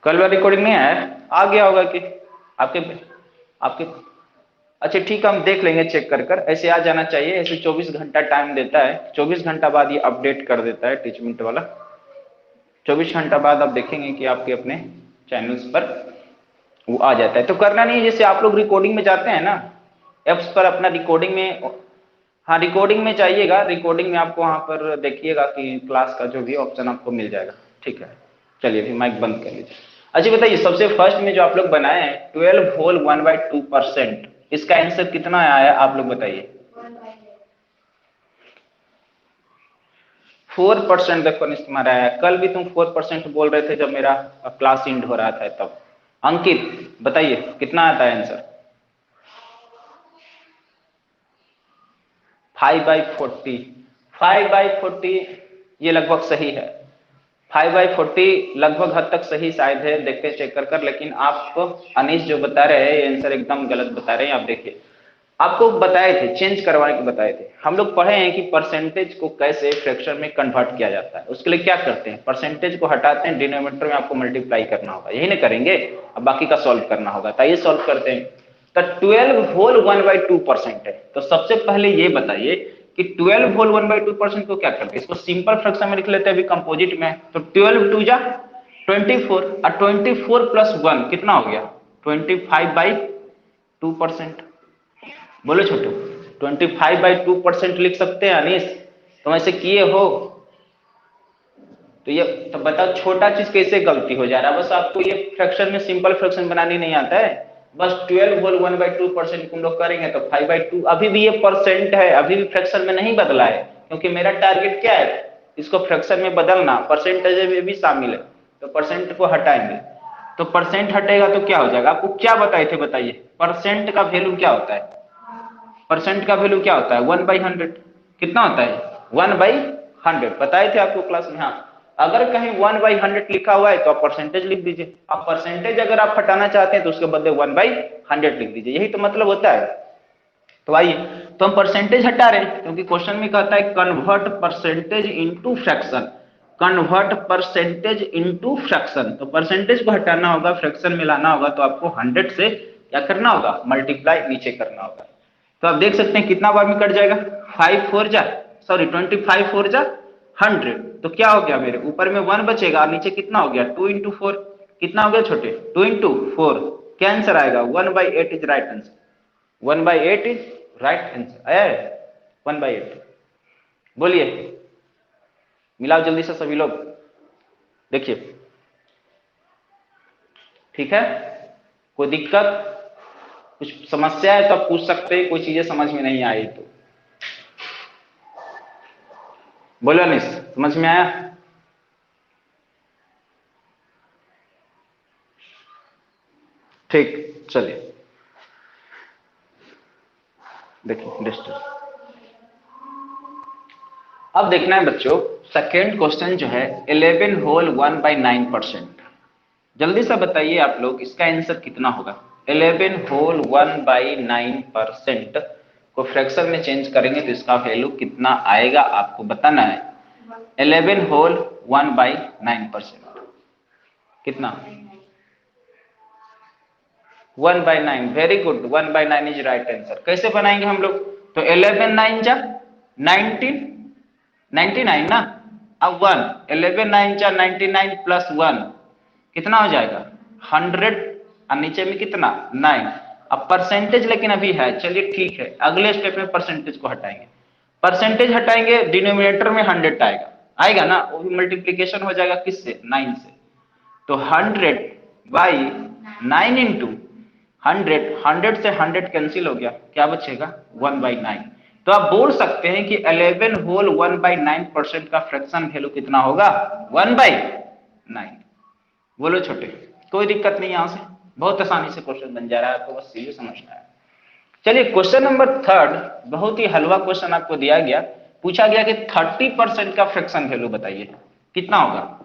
कल वाला रिकॉर्डिंग नहीं आया? आ गया होगा कि आपके आपके अच्छा ठीक है, हम देख लेंगे चेक कर कर। ऐसे आ जाना चाहिए। ऐसे 24 घंटा टाइम देता है, 24 घंटा बाद ये अपडेट कर देता है टीचमेंट वाला। 24 घंटा बाद आप देखेंगे कि आपके अपने चैनल्स पर वो आ जाता है। तो करना नहीं है, जैसे आप लोग रिकॉर्डिंग में जाते हैं ना एप्स पर, अपना रिकॉर्डिंग में, हाँ रिकॉर्डिंग में जाइएगा। रिकॉर्डिंग में आपको वहां पर देखिएगा कि क्लास का जो भी ऑप्शन आपको मिल जाएगा। ठीक है, चलिए फिर माइक बंद कर लीजिए। अच्छा बताइए, सबसे फर्स्ट में जो आप लोग बनाए हैं 12 होल 1/2%, इसका आंसर कितना आया है आप लोग बताइए। 4% देखो तुम्हारा आया। कल भी तुम 4% बोल रहे थे जब मेरा क्लास इंड हो रहा था तब। अंकित बताइए कितना आता है आंसर। 5/40। 5/40 ये लगभग सही है। 5/40 लगभग हद तक सही शायद है, देखते हैं चेक कर कर। लेकिन आप अनीश जो बता रहे हैं ये आंसर एकदम गलत बता रहे हैं। आप देखिए, आपको बताए थे चेंज करवाने को बताए थे। हम लोग पढ़े हैं कि परसेंटेज को कैसे फ्रैक्शन में कन्वर्ट किया जाता है। उसके लिए क्या करते हैं, परसेंटेज को हटाते हैं, डिनोमिनेटर में आपको मल्टीप्लाई करना होगा, यही ना करेंगे। अब बाकी का सॉल्व करना होगा, तो ये सॉल्व करते हैं। तो 12 होल 1/2% है। तो सबसे पहले ये बताइए कि 12 होल 1/2% को क्या करते हैं। इसको सिंपल फ्रैक्शन में लिख लेते हैं अभी कंपोजिट में। तो 12 2 जा 24, और 24 प्लस 1 कितना हो गया 25/2%। बोलो छोटू, 25/2% लिख सकते हैं अनीस, तुम ऐसे किए हो। तो ये तो बताओ छोटा चीज कैसे गलती हो जा रहा है। बस आपको ये फ्रैक्शन में सिंपल फ्रैक्शन बनानी नहीं आता है। बस 12 होल 1/2% तुम लोग करेंगे तो 5/2। अभी भी ये परसेंट है, अभी भी फ्रैक्शन में नहीं बदला है, क्योंकि मेरा टारगेट क्या है, इसको फ्रैक्शन में बदलना। परसेंटेज में भी शामिल है, तो परसेंट को हटाएंगे। तो परसेंट हटेगा तो क्या हो जाएगा, आपको क्या बताए थे बताइए। परसेंट का वैल्यू क्या होता है, परसेंट का वैल्यू क्या होता है 1/100। कितना होता है 1/100, बताए थे आपको क्लास में। हाँ, अगर कहीं 1/100 लिखा हुआ है तो आप परसेंटेज लिख दीजिए। अब परसेंटेज अगर आप हटाना चाहते हैं तो उसके बदले 1/100 लिख दीजिए, यही तो मतलब होता है। तो आइए, तो हम परसेंटेज हटा रहे हैं क्योंकि क्वेश्चन में कहता है convert percentage into fraction. Convert percentage into fraction, तो परसेंटेज को हटाना होगा, फ्रैक्शन में लाना होगा, तो आपको 100 से क्या करना होगा, मल्टीप्लाई नीचे करना होगा। तो आप देख सकते हैं कितना बार में कट जाएगा, 5 4 जा सॉरी 25 4 जा 100। तो क्या हो गया, मेरे ऊपर में 1 बचेगा और नीचे कितना हो गया 2 इंटू 4। कितना हो गया छोटे 2 इंटू 4। क्या आंसर आएगा 1/8 is right answer. 1/8 is right answer आया है। 1/8 बोलिए, मिलाओ जल्दी से सभी लोग, देखिए ठीक है। कोई दिक्कत, कुछ समस्या है तो आप पूछ सकते हैं, कोई चीजें समझ में नहीं आई तो। बोलो अनिस, समझ में आया। ठीक, चलिए देखिए डिस्टेंस। अब देखना है बच्चों, सेकेंड क्वेश्चन जो है 11 होल 1/9%। जल्दी से बताइए आप लोग इसका आंसर कितना होगा। 11 होल 1/9% को फ्रैक्शन में चेंज करेंगे तो इसका वैल्यू कितना आएगा आपको बताना है। 11 होल 1/9% कितना, 1/9। Very good, 1/9 is right answer. कैसे बनाएंगे हम लोग, तो 11 9 जा 19, 99 ना। अब 1, 11 9 जा 99 प्लस 1 कितना हो जाएगा 100, और नीचे में कितना 9। अब परसेंटेज लेकिन अभी है, चलिए ठीक है, अगले स्टेप में परसेंटेज को हटाएंगे। परसेंटेज हटाएंगे, डिनोमिनेटर में 100 आएगा, आएगा ना, वो भी मल्टीप्लीकेशन हो जाएगा किससे 9 से। तो 100/9 इंटू 100, 100 से 100 कैंसिल हो गया, क्या बचेगा 1/9। तो आप बोल सकते हैं कि 11 होल 1/9% का फ्रैक्शन वैल्यू कितना होगा 1/9। बोलो छोटे, कोई दिक्कत नहीं, यहां से बहुत आसानी से क्वेश्चन बन जा रहा है, आपको बस सीधे समझना है। चलिए क्वेश्चन नंबर थर्ड, बहुत ही हलवा क्वेश्चन आपको दिया गया। पूछा गया कि 30% का फ्रैक्शन वैल्यू बताइए कितना होगा।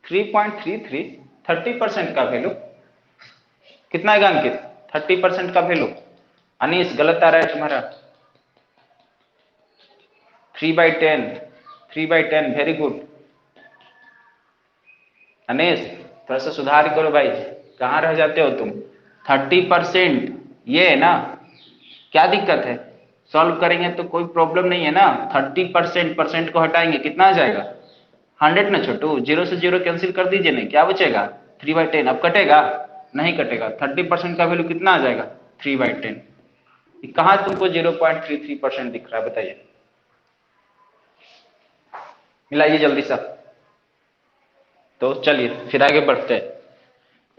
3.33, 30% का वैल्यू कितना आएगा अंकित, 30% का वैल्यू। अनीस गलत आ रहा है तुम्हारा, 3/10। 3/10, वेरी गुड। अनेश थोड़ा सा सुधार करो भाई, कहाँ रह जाते हो तुम। 30% ये है ना, क्या दिक्कत है, सॉल्व करेंगे तो कोई प्रॉब्लम नहीं है ना। 30% परसेंट को हटाएंगे कितना आ जाएगा 100 ना छोटू, जीरो से जीरो कैंसिल कर दीजिए नहीं, क्या बचेगा 3/10। अब कटेगा नहीं कटेगा, 30% का वैल्यू कितना आ जाएगा 3/10। कहाँ तुमको 0.33% दिख रहा है बताइए, मिलाइए जल्दी सा। तो चलिए फिर आगे बढ़ते हैं।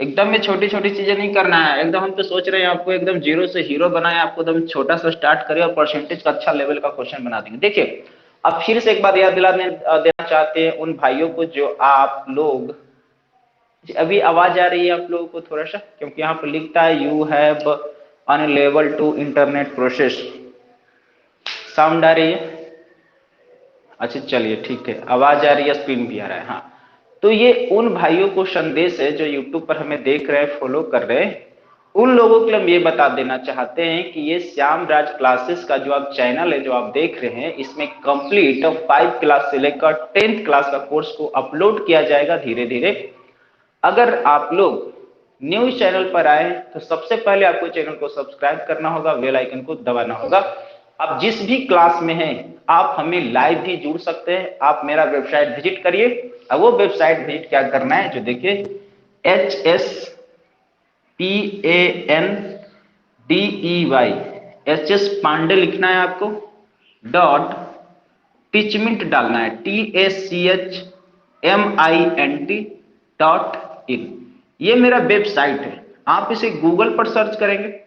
एकदम में छोटी छोटी चीजें नहीं करना है, एकदम हम तो सोच रहे हैं आपको एकदम जीरो से हीरो बनाए, आपको एकदम छोटा सा स्टार्ट करें और परसेंटेज का अच्छा लेवल का क्वेश्चन बना देंगे। देखिए अब फिर से एक बार याद देना चाहते हैं उन भाइयों को जो आप लोग, अभी आवाज आ रही है आप लोगों को थोड़ा सा, क्योंकि यहाँ पर लिखता है you have unable to internet process, sound आ रही है। अच्छा चलिए ठीक है, आवाज आ रही है, स्क्रीन भी आ रहा है। हाँ तो ये उन भाइयों को संदेश है जो यूट्यूब पर हमें देख रहे हैं, फॉलो कर रहे हैं, उन लोगों के लिए हम ये बता देना चाहते हैं कि ये श्याम राज क्लासेस का जो आप चैनल है जो आप देख रहे हैं, इसमें कंप्लीट 5 क्लास से लेकर 10th क्लास का कोर्स को अपलोड किया जाएगा धीरे धीरे। अगर आप लोग न्यू चैनल पर आए तो सबसे पहले आपको चैनल को सब्सक्राइब करना होगा, बेल आइकन को दबाना होगा। आप जिस भी क्लास में हैं आप हमें लाइव भी जुड़ सकते हैं, आप मेरा वेबसाइट विजिट करिए। अब वो वेबसाइट विजिट क्या करना है जो देखिए HSPANDEY, HS पांडे लिखना है आपको, डॉट टीचमिंट डालना है, TACHMINT.in। ये मेरा वेबसाइट है, आप इसे गूगल पर सर्च करेंगे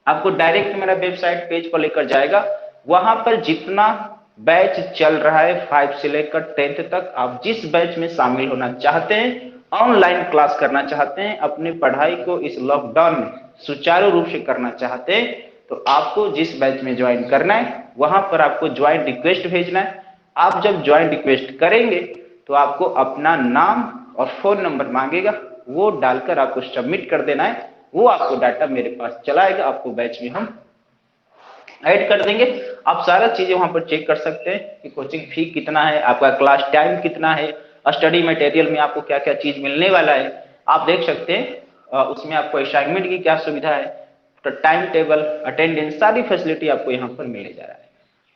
आपको डायरेक्ट मेरा वेबसाइट पेज पर लेकर जाएगा। वहां पर जितना बैच चल रहा है 5 से लेकर 10th तक, आप जिस बैच में शामिल होना चाहते हैं, ऑनलाइन क्लास करना चाहते हैं, अपनी पढ़ाई को इस लॉकडाउन में सुचारू रूप से करना चाहते हैं, तो आपको जिस बैच में ज्वाइन करना है वहां पर आपको ज्वाइन रिक्वेस्ट भेजना है। आप जब ज्वाइन रिक्वेस्ट करेंगे तो आपको अपना नाम और फोन नंबर मांगेगा, वो डालकर आपको सबमिट कर देना है, वो आपको डाटा मेरे पास चला आएगा, आपको बैच में हम ऐड कर देंगे। आप सारा चीजें वहां पर चेक कर सकते हैं कि कोचिंग फी कितना है, आपका क्लास टाइम कितना है, स्टडी मटेरियल में आपको क्या क्या चीज मिलने वाला है आप देख सकते हैं। उसमें आपको असाइनमेंट की क्या सुविधा है, तो टाइम टेबल, अटेंडेंस, सारी फैसिलिटी आपको यहाँ पर मिलने जा रहा है।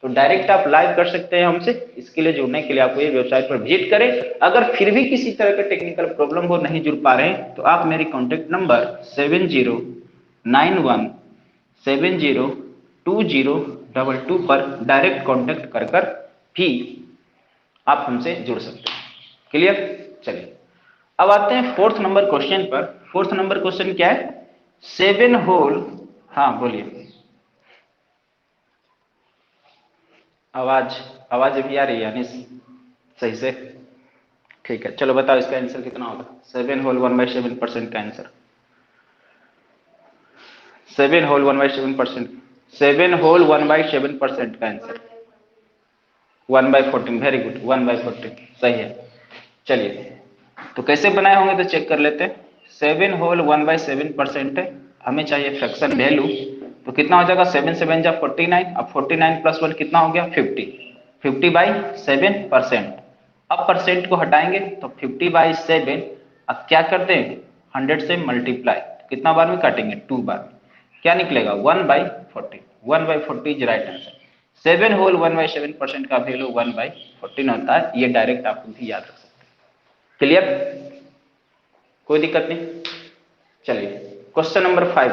तो डायरेक्ट आप लाइव कर सकते हैं हमसे, इसके लिए जुड़ने के लिए आपको ये वेबसाइट पर विजिट करें। अगर फिर भी किसी तरह का टेक्निकल प्रॉब्लम हो, नहीं जुड़ पा रहे हैं, तो आप मेरी कॉन्टेक्ट नंबर 7091702022 पर डायरेक्ट कॉन्टेक्ट कर कर भी आप हमसे जुड़ सकते हैं। क्लियर। चलिए अब आते हैं 4th नंबर क्वेश्चन पर। 4th नंबर क्वेश्चन क्या है, 7 होल, हाँ बोलिए, आवाज आवाज अभी आ रही है यानी सही से, ठीक है। चलो बताओ इसका आंसर कितना होगा, 7 होल 1/7% का आंसर, 7 होल 1/7%, 7 होल 1/7% का आंसर 1/14, वेरी गुड, 1/14 सही है। चलिए तो कैसे बनाए होंगे तो चेक कर लेते हैं। 7 होल 1/7% है, हमें चाहिए फ्रैक्शन वैल्यू, तो कितना हो जाएगा 7 7 जा 49, अब 49 प्लस 1 कितना हो गया 50, 50/7%। अब परसेंट को हटाएंगे तो 50/7, अब क्या करते हैं 100 से मल्टीप्लाई, कितना बार में काटेंगे 2 बार, क्या निकलेगा 1/40, 1/40 इज राइट आंसर। 7 होल 1/7% का वैल्यू 1/14 होता है, ये डायरेक्ट आप भी याद रख सकते हैं। क्लियर, कोई दिक्कत नहीं। चलिए क्वेश्चन नंबर 5,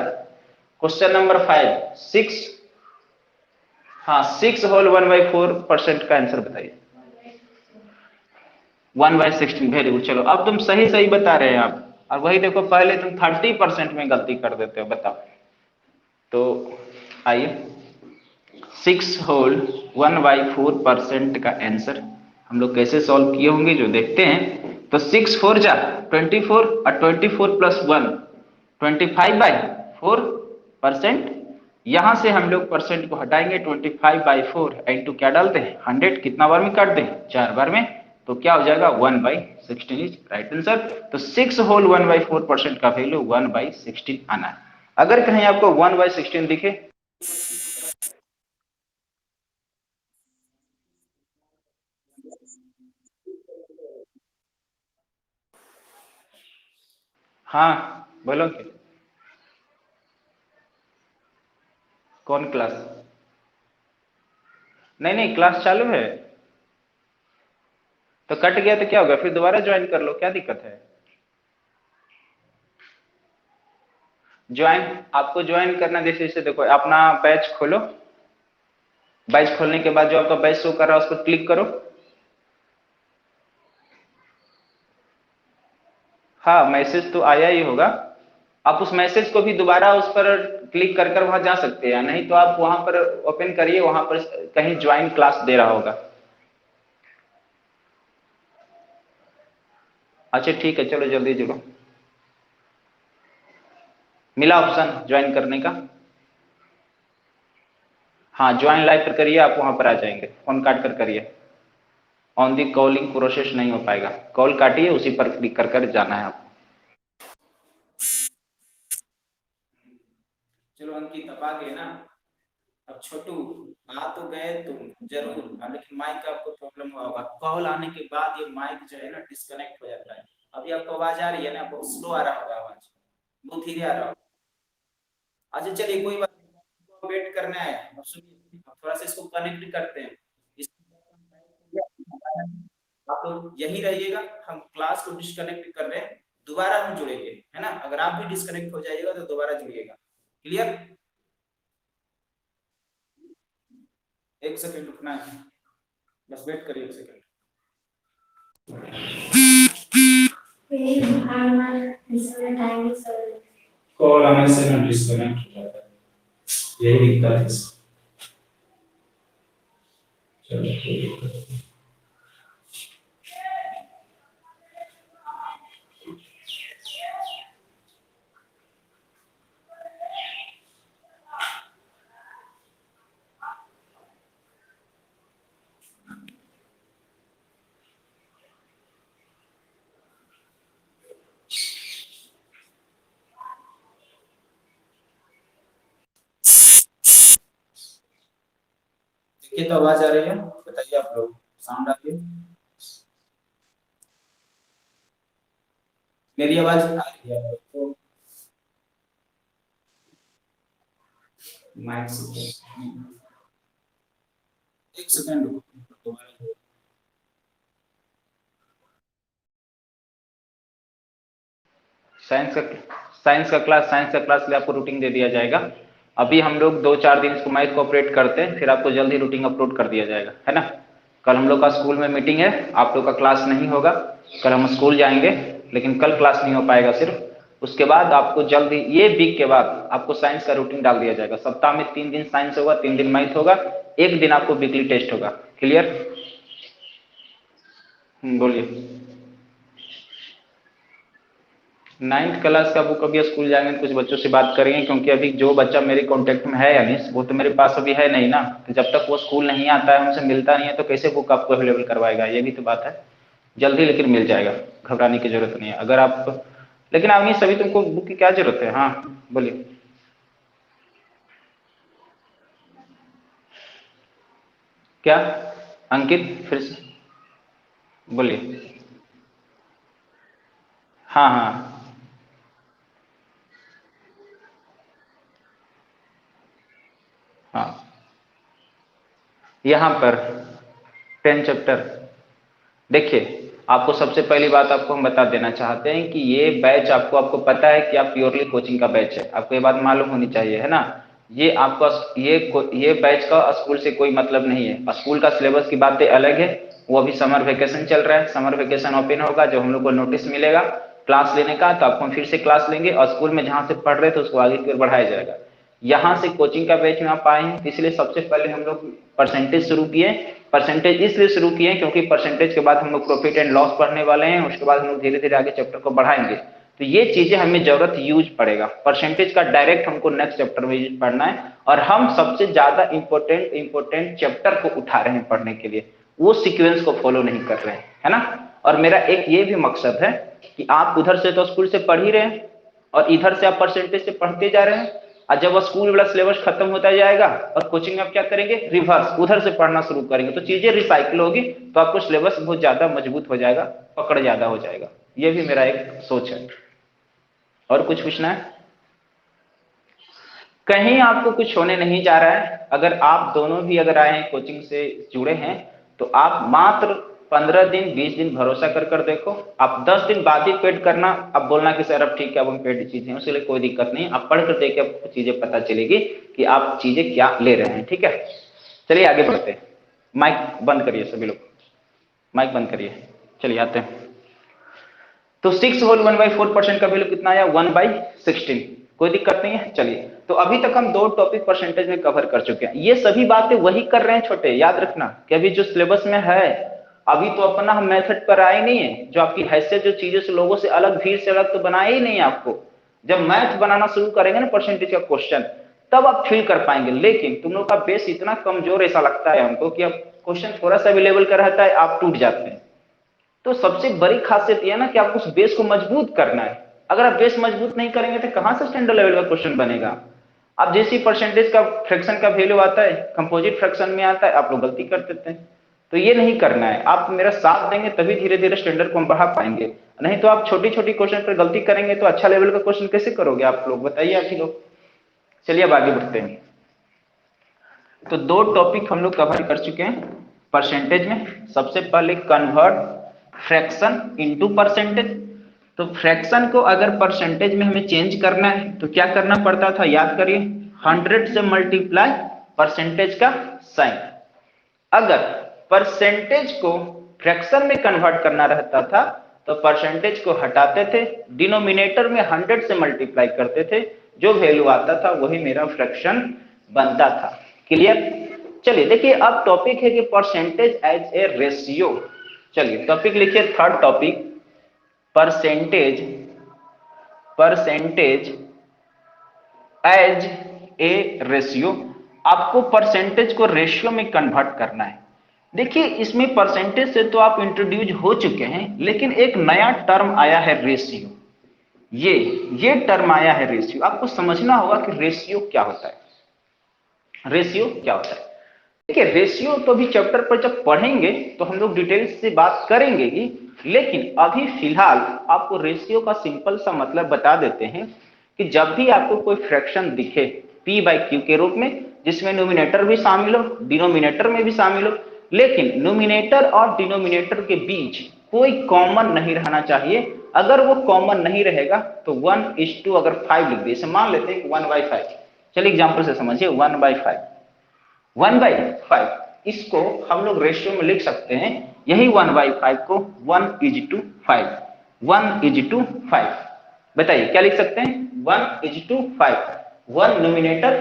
क्वेश्चन नंबर 5, 6, हाँ 6 होल 1/4% का आंसर बताइए, 1/16, वेरी गुड। चलो अब तुम सही सही बता रहे हैं आप, और वही देखो पहले तुम 30% में गलती कर देते हो, बताओ। तो आइए 6 होल 1/4% का आंसर हम लोग कैसे सॉल्व किए होंगे जो देखते हैं। तो 6 4 जा 24, और 24 प्लस 1 25/4%। यहां से हम लोग परसेंट को हटाएंगे, 25/4 इंटू क्या डालते हैं 100, कितना बार में काट दें 4 बार में, तो क्या हो जाएगा 1/16 इज राइट आंसर। तो 6 होल 1/4% का वैल्यू 1/16 आना है। अगर कहीं आपको 1/16 दिखे, हाँ बोलो कि कौन क्लास? नहीं नहीं, क्लास चालू है। तो कट गया तो क्या होगा, फिर दोबारा ज्वाइन कर लो, क्या दिक्कत है? ज्वाइन, आपको ज्वाइन करना, जैसे जैसे देखो अपना बैच खोलो। बैच खोलने के बाद जो आपका बैच शो कर रहा है उस पर क्लिक करो। हाँ मैसेज तो आया ही होगा। आप उस मैसेज को भी दोबारा उस पर क्लिक कर कर वहां जा सकते हैं, नहीं तो आप वहां पर ओपन करिए, वहां पर कहीं ज्वाइन क्लास दे रहा होगा। अच्छा ठीक है, चलो जल्दी जुड़ो। मिला ऑप्शन ज्वाइन करने का? हाँ ज्वाइन लाइव पर करिए, आप वहां पर आ जाएंगे, फोन काट कर करिए। ऑन दी कॉलिंग प्रोसेस नहीं हो पाएगा, कॉल काटिए उसी पर क्लिक कर कर जाना है आपको। चलो अंकित अब आ गए ना। अब छोटू, आ तो गए तुम जरूर, लेकिन माइक का आपको प्रॉब्लम हुआ होगा, कॉल आने के बाद ये माइक जो है ना डिस्कनेक्ट हो जाता है। अभी आपको आवाज आ रही है ना, बहुत स्लो आ रहा होगा आवाज, बहुत धीरे आ रहा होगा। अच्छा चलिए कोई बात नहीं, वेट करना है। अब सुनिए, अब थोड़ा सा इसको कनेक्ट करते हैं। आप लोग यही रहिएगा, हम क्लास को डिस्कनेक्ट कर रहे हैं, दोबारा हम जुड़ेंगे, है ना? अगर आप भी डिस्कनेक्ट हो जाइएगा तो दोबारा जुड़िएगा। क्लियर? एक सेकंड रुकना है, बस वेट करिए एक सेकंड। कॉल आने से ना डिस्कनेक्ट हो जाता है, यही दिक्कत है। चलो कोई दिक्कत नहीं। देखिए तो आवाज आ रही है, बताइए आप लोग, साउंड आ रही है? मेरी आवाज आ रही है आप लोग को? माइक से एक सेकंड रुको, दोबारा। साइंस का साइंस का क्लास के लिए आपको रूटीन दे दिया जाएगा। अभी हम लोग 2-4 दिन इसको माइक को ऑपरेट करते हैं, फिर आपको जल्दी रूटीन अपलोड कर दिया जाएगा, है ना? कल हम लोग का स्कूल में मीटिंग है, आप लोग का क्लास नहीं होगा। कल हम स्कूल जाएंगे, लेकिन कल क्लास नहीं हो पाएगा सिर्फ। उसके बाद आपको जल्दी, ये वीक के बाद आपको साइंस का रूटीन डाल दिया जाएगा। सप्ताह में 3 दिन साइंस होगा, 3 दिन मैथ होगा, एक दिन आपको वीकली टेस्ट होगा। क्लियर? बोलिए। 9th क्लास का बुक अभी स्कूल जाएंगे तो कुछ बच्चों से बात करेंगे, क्योंकि अभी जो बच्चा मेरे कांटेक्ट में है अनिश, वो तो मेरे पास अभी है नहीं ना। तो जब तक वो स्कूल नहीं आता है, हमसे मिलता नहीं है, तो कैसे बुक आपको अवेलेबल करवाएगा, ये भी तो बात है। जल्दी लेकिन मिल जाएगा, घबराने की जरूरत नहीं है। अगर आप, लेकिन अवनीश अभी तुमको बुक की क्या जरूरत है? हाँ बोलिए। क्या? अंकित फिर से बोलिए। हाँ हाँ हाँ, यहाँ पर 10 चैप्टर। देखिए, आपको सबसे पहली बात आपको हम बता देना चाहते हैं कि ये बैच आपको आपको पता है कि आप प्योरली कोचिंग का बैच है, आपको ये बात मालूम होनी चाहिए, है ना? ये आपका ये बैच का स्कूल से कोई मतलब नहीं है। स्कूल का सिलेबस की बातें अलग है, वो अभी समर वेकेशन चल रहा है, समर वेकेशन ओपन होगा, जो हम लोग को नोटिस मिलेगा क्लास लेने का, तो आपको हम फिर से क्लास लेंगे, और स्कूल में जहां से पढ़ रहे थे उसको आगे की ओर बढ़ाया जाएगा। यहाँ से कोचिंग का बैच में आप आए हैं, इसलिए सबसे पहले हम लोग परसेंटेज शुरू किए। परसेंटेज इसलिए शुरू किए क्योंकि परसेंटेज के बाद हम लोग प्रॉफिट एंड लॉस पढ़ने वाले हैं, उसके बाद हम लोग धीरे धीरे आगे चैप्टर को बढ़ाएंगे। तो ये चीजें हमें जरूरत यूज पड़ेगा, परसेंटेज का डायरेक्ट हमको नेक्स्ट चैप्टर में यूज पढ़ना है। और हम सबसे ज्यादा इंपॉर्टेंट चैप्टर को उठा रहे हैं पढ़ने के लिए, वो सीक्वेंस को फॉलो नहीं कर रहे हैं, है ना? और मेरा एक ये भी मकसद है कि आप उधर से तो स्कूल से पढ़ ही रहे हैं, और इधर से आप परसेंटेज से पढ़ते जा रहे हैं, और जब वो स्कूल वाला सिलेबस खत्म होता जाएगा और कोचिंग में आप क्या करेंगे, रिवर्स उधर से पढ़ना शुरू करेंगे, तो चीजें रिसाइकिल होगी, तो आपको सिलेबस बहुत ज्यादा मजबूत हो जाएगा, पकड़ ज्यादा हो जाएगा। ये भी मेरा एक सोच है। और कुछ पूछना है? कहीं आपको कुछ होने नहीं जा रहा है। अगर आप दोनों भी अगर आए हैं कोचिंग से जुड़े हैं तो आप मात्र 15 दिन 20 दिन भरोसा कर कर देखो। आप 10 दिन बाद ही पेड करना। अब बोलना कि सर अब ठीक है अब हम पेड चीजें, उसके लिए कोई दिक्कत नहीं, आप पढ़ कर देखिए आपको चीजें पता चलेगी कि आप चीजें क्या ले रहे हैं। ठीक है, चलिए आगे बढ़ते हैं। माइक बंद करिए सभी लोग, माइक बंद करिए। चलिए आते हैं। तो 6 होल 1/4% का वैल्यू कितना आया? 1/16। कोई दिक्कत नहीं है। चलिए, तो अभी तक हम 2 टॉपिक परसेंटेज में कवर कर चुके हैं। ये सभी बातें वही कर रहे हैं छोटे, याद रखना कि अभी जो सिलेबस में है, अभी तो अपना हम मेथड पर आए नहीं है। जो आपकी हैसियत जो चीजें से लोगों से अलग, भीड़ से अलग तो बनाया ही नहीं है आपको। जब मैथ बनाना शुरू करेंगे ना परसेंटेज का क्वेश्चन, तब आप फील कर पाएंगे। लेकिन तुम लोग का बेस इतना कमजोर ऐसा लगता है हमको कि अब क्वेश्चन थोड़ा सा भी लेवल का रहता है आप टूट जाते हैं। तो सबसे बड़ी खासियत यह है ना कि आपको उस बेस को मजबूत करना है। अगर आप बेस मजबूत नहीं करेंगे तो कहां से स्टैंडर्ड लेवल का क्वेश्चन बनेगा? आप जैसी परसेंटेज का फ्रैक्शन का वैल्यू आता है, कंपोजिट फ्रैक्शन में आता है, आप लोग गलती कर देते हैं। तो ये नहीं करना है। आप मेरा साथ देंगे तभी धीरे धीरे स्टैंडर्ड को हम बढ़ा पाएंगे। नहीं तो आप छोटी छोटी क्वेश्चन पर गलती करेंगे तो अच्छा लेवल का क्वेश्चन कैसे करोगे आप लोग? बताइए आप ही लोग। चलिए अब आगे बढ़ते हैं। तो 2 टॉपिक हम लोग कवर कर चुके हैं परसेंटेज में। सबसे पहले कन्वर्ट फ्रैक्शन इनटू परसेंटेज। तो फ्रैक्शन को अगर परसेंटेज में हमें चेंज करना है तो क्या करना पड़ता था? याद करिए, 100 से मल्टीप्लाई परसेंटेज का साइन। अगर परसेंटेज को फ्रैक्शन में कन्वर्ट करना रहता था तो परसेंटेज को हटाते थे, डिनोमिनेटर में 100 से मल्टीप्लाई करते थे, जो वैल्यू आता था वही मेरा फ्रैक्शन बनता था। क्लियर? चलिए देखिए, अब टॉपिक है कि परसेंटेज एज ए रेशियो। चलिए टॉपिक लिखिए, third topic, percentage percentage as a ratio. आपको परसेंटेज को रेशियो में कन्वर्ट करना है। देखिए इसमें परसेंटेज से तो आप इंट्रोड्यूस हो चुके हैं, लेकिन एक नया टर्म आया है रेशियो। ये टर्म आया है रेशियो। आपको समझना होगा कि रेशियो क्या होता है। रेशियो क्या होता है? देखिए रेशियो तो अभी चैप्टर पर जब पढ़ेंगे तो हम लोग डिटेल्स से बात करेंगे ही, लेकिन अभी फिलहाल आपको रेशियो का सिंपल सा मतलब बता देते हैं कि जब भी आपको कोई फ्रैक्शन दिखे p/q के रूप में, जिसमें नोमिनेटर भी शामिल हो, डिनोमिनेटर में भी शामिल हो, लेकिन नोमिनेटर और डिनोमिनेटर के बीच कोई कॉमन नहीं रहना चाहिए। अगर वो कॉमन नहीं रहेगा तो 1:2 अगर 5 लिख दिए, मान लेते हैं 1/5। चलिए एग्जाम्पल से समझिए, 1/5, 1/5 इसको हम लोग रेशियो में लिख सकते हैं। यही 1/5 को 1:5, 1:5। बताइए क्या लिख सकते हैं? 1:5। 1 नोमिनेटर,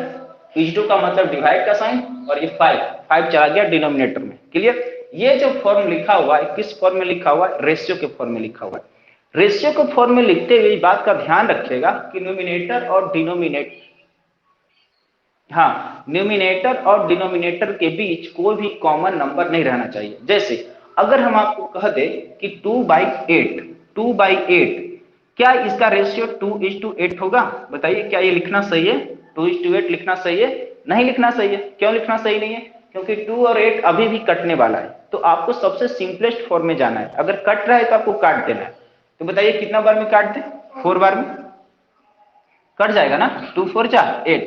2 का मतलब डिवाइड का साइन, और ये 5 चला गया डिनोमिनेटर में। क्लियर? ये जो फॉर्म लिखा हुआ है किस फॉर्म में लिखा हुआ है? रेशियो के फॉर्म में लिखा हुआ है। रेशियो के फॉर्म में लिखते हुए इस बात का ध्यान रखिएगा कि नोमिनेटर और डिनोमिनेटर, हाँ, न्यूमिनेटर और डिनोमिनेटर के बीच कोई भी कॉमन नंबर नहीं रहना चाहिए। जैसे अगर हम आपको कह दे कि 2/8, क्या इसका रेशियो 2:8 होगा? बताइए क्या ये लिखना सही है? 2:8 लिखना सही है? नहीं लिखना सही है। क्यों लिखना सही नहीं है? क्योंकि 2 और 8 अभी भी कटने वाला है। तो आपको सबसे सिंपलेस्ट फॉर्म में जाना है। अगर कट रहा है तो आपको काट देना है। तो बताइए कितना बार में काट दे? 4 बार में कट जाएगा ना। 2 4 जा 8।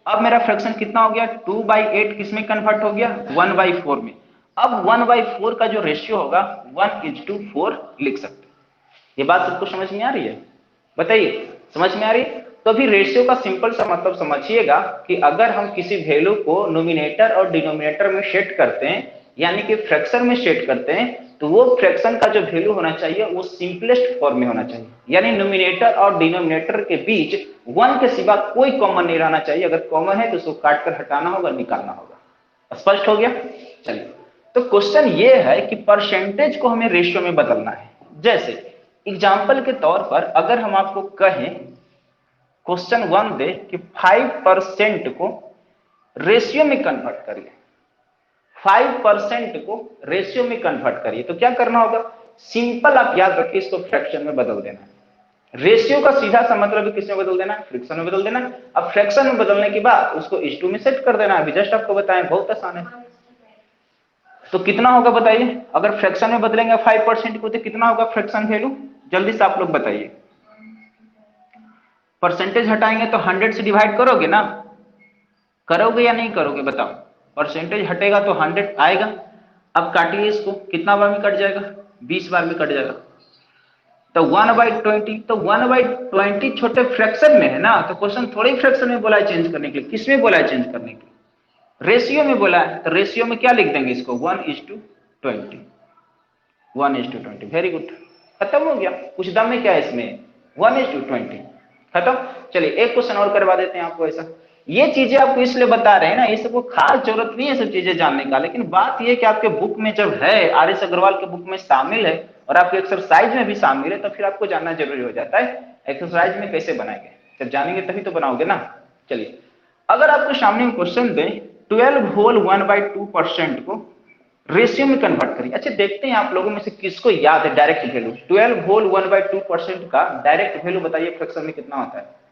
अब मेरा फ्रैक्शन कितना हो गया? 2/8 किस में कन्वर्ट हो गया? 1/4 में। अब 1/4 का जो रेशियो होगा 1:4 लिख सकते हैं। ये बात सबको समझ में आ रही है? बताइए समझ में आ रही है? तो अभी रेशियो का सिंपल सा मतलब समझिएगा कि अगर हम किसी वैल्यू को नोमिनेटर और डिनोमिनेटर में सेट करते हैं, यानी कि फ्रैक्शन में सेट करते हैं, तो वो फ्रैक्शन का जो वैल्यू होना चाहिए वो सिंपलेस्ट फॉर्म में होना चाहिए। यानी नोमिनेटर और डिनोमिनेटर के बीच 1 के सिवा कोई कॉमन नहीं रहना चाहिए। अगर कॉमन है तो उसको काट कर हटाना होगा, निकालना होगा। स्पष्ट हो गया? चलिए, तो क्वेश्चन ये है कि परसेंटेज को हमें रेशियो में बदलना है। जैसे एग्जाम्पल के तौर पर अगर हम आपको कहें, क्वेश्चन 1 दे कि 5% को रेशियो में कन्वर्ट करिए, 5% को रेशियो में कन्वर्ट करिए, तो क्या करना होगा? सिंपल आप याद रखिए, इसको फ्रैक्शन में बदल देना है। रेशियो का सीधा सा मतलब किस में बदल देना? फ्रैक्शन में बदल देना। अब फ्रैक्शन में बदलने के बाद उसको 2 में सेट कर देना। अभी जस्ट आपको बताएं, बहुत आसान है। तो कितना होगा बताइए? अगर फ्रैक्शन में बदलेंगे 5% को तो कितना होगा फ्रैक्शन वैल्यू? जल्दी से आप लोग बताइए। परसेंटेज हटाएंगे तो 100 से डिवाइड करोगे ना, करोगे या नहीं करोगे बताओ। परसेंटेज हटेगा तो 100 आएगा। अब काटिए इसको, कितना बार में कट जाएगा, 20 बार में कट जाएगा। तो 1/20, तो 1/20 छोटे फ्रैक्शन में है ना, तो क्वेश्चन थोड़े ही फ्रैक्शन में बोला है चेंज करने के लिए, किसमें बोला है चेंज करने के लिए, रेशियो में बोला है। तो रेशियो में क्या लिख देंगे इसको, 1:20, 1:20। वेरी गुड, खत्म हो गया। कुछ दम में क्या है इसमें, 1:20, खत्म। चलिए एक क्वेश्चन और करवा देते हैं आपको ऐसा। ये चीजें आपको इसलिए बता रहे हैं ना, ये सबको खास जरूरत नहीं है सब चीजें जानने का, लेकिन बात ये कि आपके बुक में जब है, आर.एस. अग्रवाल के बुक में शामिल है और आपके एक्सरसाइज में भी शामिल है, तो फिर आपको जानना जरूरी हो जाता है एक्सरसाइज में कैसे बनाएंगे। जब जानेंगे तभी तो बनाओगे ना। चलिए, अगर आपको सामने में क्वेश्चन दें 12 होल 1/2% को रेशियो में कन्वर्ट करिए। अच्छा, देखते हैं आप लोगों में से किसको याद है डायरेक्ट वैल्यू, 12 होल 1/2% का डायरेक्ट वैल्यू बताइए फ्रैक्शन में कितना होता है।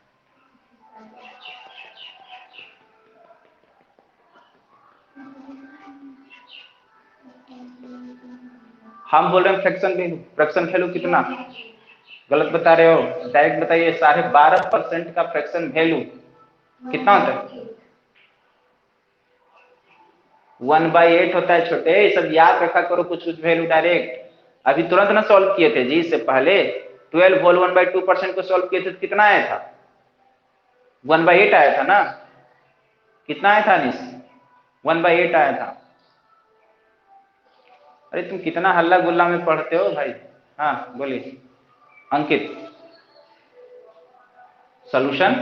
हम बोल रहे हैं फ्रैक्शन वैल्यू, फ्रैक्शन वैल्यू कितना, गलत बता रहे हो, डायरेक्ट बताइए। 12.5% का फ्रैक्शन वैल्यू कितना होता है, 1/8 होता है छोटे, ये सब याद रखा करो कुछ कुछ वैल्यू डायरेक्ट। अभी तुरंत ना सॉल्व किए थे जी, इससे पहले 12 होल 1/2% को सॉल्व किए थे तो कितना आया था, 1/8 आया था ना, कितना आया था अनिश, 1/8 आया था। अरे तुम कितना हल्ला गुल्ला में पढ़ते हो भाई। हाँ बोलिए अंकित, सोल्यूशन,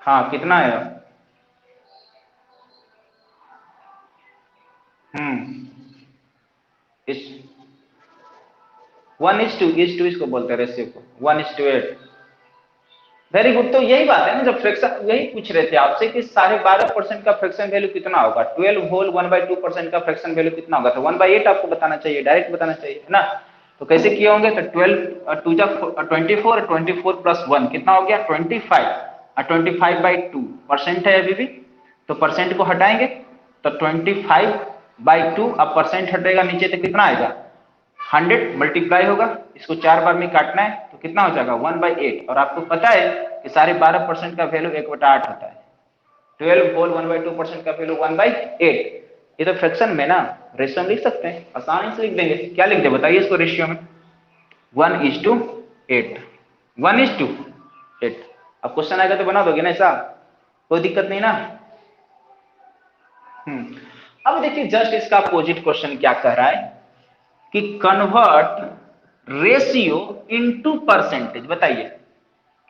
हाँ कितना है, इस 1:2 इसको बोलते हैं रेशियो को, 1:8। Very good. तो यही बात है ना, जब फ्रैक्शन, यही पूछ रहे थे आपसे कि 12.5% का फ्रैक्शन वैल्यू कितना होगा, 12 होल 1/2% का फ्रैक्शन वैल्यू कितना होगा, तो 1/8 आपको बताना चाहिए, डायरेक्ट बताना चाहिए है ना। तो कैसे किए होंगे, तो 12 2 24, 24 प्लस 1 कितना हो गया 25, और 25/2 % है अभी भी, तो परसेंट को हटाएंगे तो 25/2, अब परसेंट हटेगा नीचे तो कितना आएगा, 100 मल्टीप्लाई होगा, इसको 4 बार में काटना है तो कितना हो जाएगा 1/8। और आपको पता है कि 12.5% का वैल्यू 1/8 होता है, 12 होल 1/2% का वैल्यू 1/8। ये तो फ्रैक्शन में ना, रेशियो में लिख सकते हैं, आसानी से लिख देंगे। क्या लिख दे बताइए इसको रेशियो में, 1:8, 1:8। अब क्वेश्चन आएगा तो बना दोगे ना ऐसा, कोई दिक्कत नहीं ना। अब देखिए जस्ट इसका अपोजिट क्वेश्चन क्या कह रहा है कि कन्वर्ट रेशियो इनटू परसेंटेज। बताइए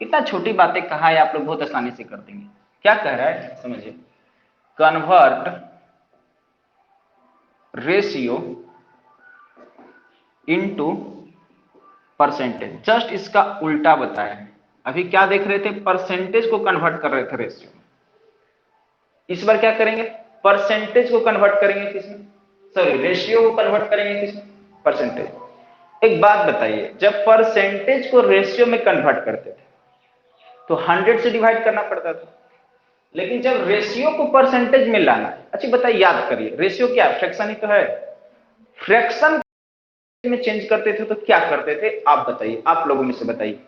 कितना छोटी बातें कहा है, आप लोग बहुत आसानी से कर देंगे। क्या कह रहा है समझिए, convert ratio into percentage, just इसका उल्टा बताया है। अभी क्या देख रहे थे, परसेंटेज को कन्वर्ट कर रहे थे रेशियो में, इस बार क्या करेंगे, परसेंटेज को कन्वर्ट करेंगे किसमें, सॉरी रेशियो को कन्वर्ट करेंगे किसमें, परसेंटेज। एक बात बताइए, जब परसेंटेज को रेशियो में कन्वर्ट करते थे तो 100 से डिवाइड करना पड़ता था, लेकिन जब रेशियो को परसेंटेज में लाना है, अच्छा बताइए, याद करिए रेशियो क्या है, फ्रैक्शन ही तो है। फ्रैक्शन में चेंज करते थे तो क्या करते थे, आप बताइए, आप लोगों में से बताइए,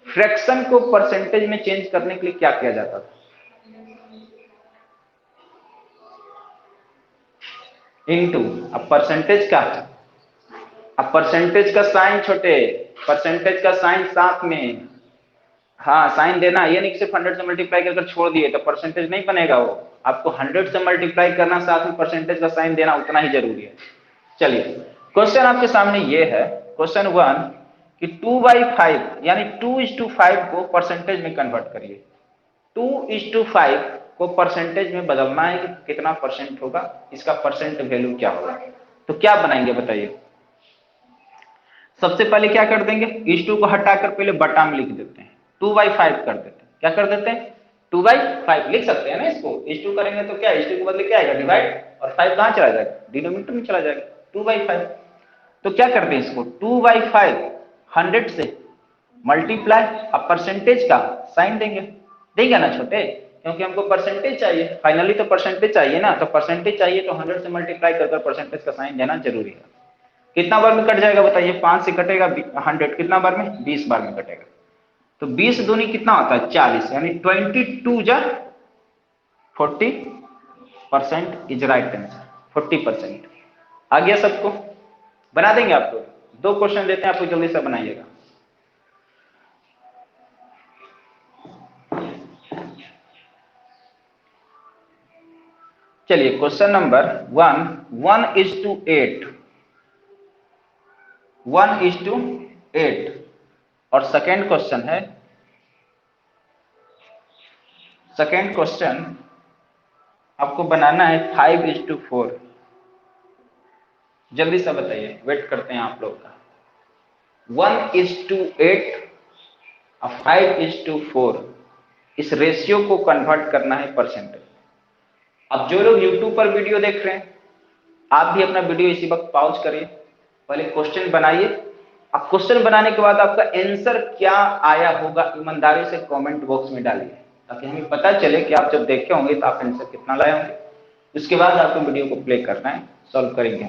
फ्रैक्शन को परसेंटेज में चेंज करने के लिए क्या किया जाता था, इनटू। अब परसेंटेज का, अब परसेंटेज का साइन छोटे, परसेंटेज का साइन साथ में, हाँ साइन देना, ये नहीं सिर्फ 100 से मल्टीप्लाई कर छोड़ दिए तो परसेंटेज नहीं बनेगा, वो आपको 100 से मल्टीप्लाई करना, साथ में परसेंटेज का साइन देना उतना ही जरूरी है। चलिए क्वेश्चन आपके सामने ये है, क्वेश्चन 1 कि 2/5 यानी 2:5 को परसेंटेज में कन्वर्ट करिए। 2:5 को परसेंटेज में बदलना है कि कितना परसेंट होगा, इसका परसेंट वैल्यू क्या होगा। तो क्या बनाएंगे बताइए, सबसे पहले क्या कर देंगे, इस 2 को हटाकर पहले बटा में लिख देते हैं, 2/5 कर देते हैं, क्या कर देते हैं 2/5 लिख सकते हैं ना इसको, इस 2 करेंगे तो क्या, इस 2 के बदले क्या आएगा डिवाइड, और 5 कहां चला जाएगा, डिनोमिनेटर में चला जाएगा, 2/5। तो क्या करते हैं इसको, 2/5 100 से मल्टीप्लाई, अब परसेंटेज का साइन देंगे, देंगे ना छोटे, क्योंकि हमको परसेंटेज चाहिए, फाइनली तो परसेंटेज चाहिए ना, तो परसेंटेज चाहिए तो 100 से मल्टीप्लाई कर परसेंटेज का साइन देना जरूरी है। कितना बार में कट जाएगा बताइए, 5 से कटेगा 100, कितना बार में, 20 बार में कटेगा। तो 20 दूनी कितना होता है 40, यानी 22 जा 40% इज राइट आंसर। 40%। आ गया सबको? बना देंगे आपको? 2 क्वेश्चन देते हैं आपको, जल्दी से बनाइएगा। चलिए क्वेश्चन नंबर 1, 1:8, 1:8। और सेकेंड क्वेश्चन है, सेकेंड क्वेश्चन आपको बनाना है 5:4। जल्दी से बताइए, वेट करते हैं आप लोग का। 1:8 और 5:4, इस रेशियो को कन्वर्ट करना है परसेंटेज। अब जो लोग YouTube पर वीडियो देख रहे हैं, आप भी अपना वीडियो इसी वक्त पॉज करिए, पहले क्वेश्चन बनाइए। अब क्वेश्चन बनाने के बाद आपका आंसर क्या आया होगा ईमानदारी से कमेंट बॉक्स में डालिए, ताकि हमें पता चले कि आप जब देखे होंगे तो आप आंसर कितना लाए होंगे। उसके बाद आपको वीडियो को प्ले करना है, सॉल्व करेंगे।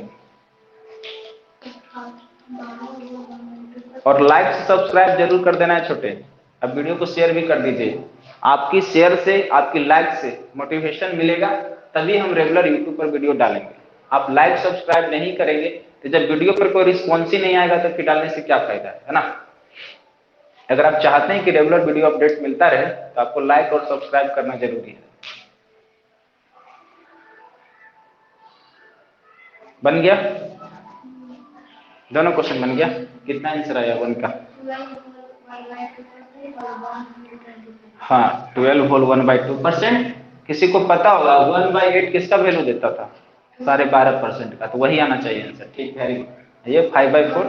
और लाइक सब्सक्राइब जरूर कर देना है छोटे। अब वीडियो को शेयर भी कर दीजिए। आपकी शेयर से, आपकी लाइक से मोटिवेशन मिलेगा, तभी हम रेगुलर यूट्यूब पर वीडियो डालेंगे। आप लाइक सब्सक्राइब नहीं करेंगे तो जब वीडियो पर कोई रिस्पॉन्स ही नहीं आएगा तो फिर डालने से क्या फायदा है ना। अगर आप चाहते हैं कि रेगुलर वीडियो अपडेट मिलता रहे तो आपको लाइक और सब्सक्राइब करना जरूरी है। बन गया? दोनों क्वेश्चन बन गया? कितना आंसर आया 1 का? हाँ, 12 होल 1/2%। किसी को पता होगा 1/8 किसका वैल्यू देता था? 12.5% का, तो वही आना चाहिए आंसर। ठीक है, ये 5/4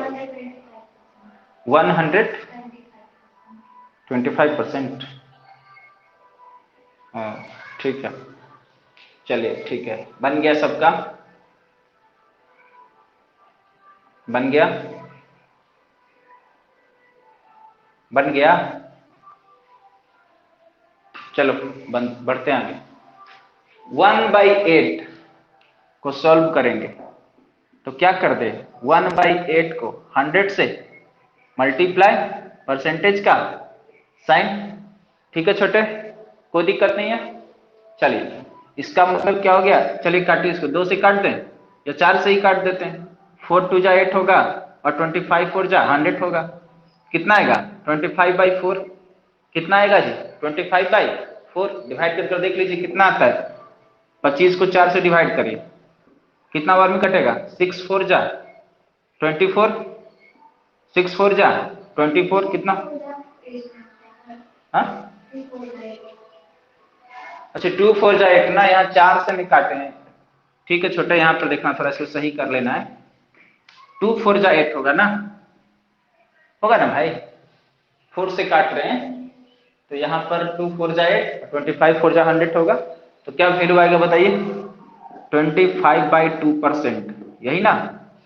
125%। हाँ ठीक है, चलिए ठीक है, बन गया सबका? बन गया? बन गया? चलो बढ़ते हैं आगे। 1/8 को सॉल्व करेंगे तो क्या कर दे, 1/8 को 100 से मल्टीप्लाई परसेंटेज का साइन। ठीक है छोटे, कोई दिक्कत नहीं है। चलिए इसका मतलब क्या हो गया, चलिए काटिए इसको, 2 से काट दें या 4 से ही काट देते हैं। 4 2 8 होगा और 25 4 100 होगा। कितना आएगा 25/4? कितना आएगा जी 25/4? डिवाइड कर देख लीजिए कितना आता है। 25 को 4 से डिवाइड करिए, कितना बार में कटेगा? 6 4 24, 6 4 24, कितना? हाँ अच्छा 2 4 8 ना, यहाँ 4 से नहीं काटे हैं। ठीक है छोटा, यहाँ पर देखना, थोड़ा इसको सही कर लेना है। 2 4 8 होगा ना, होगा ना भाई? 4 से काट रहे हैं तो यहाँ पर 2 4 8, 25 4 100 होगा। तो क्या वैल्यू आएगा बताइए? 25/2%, यही ना।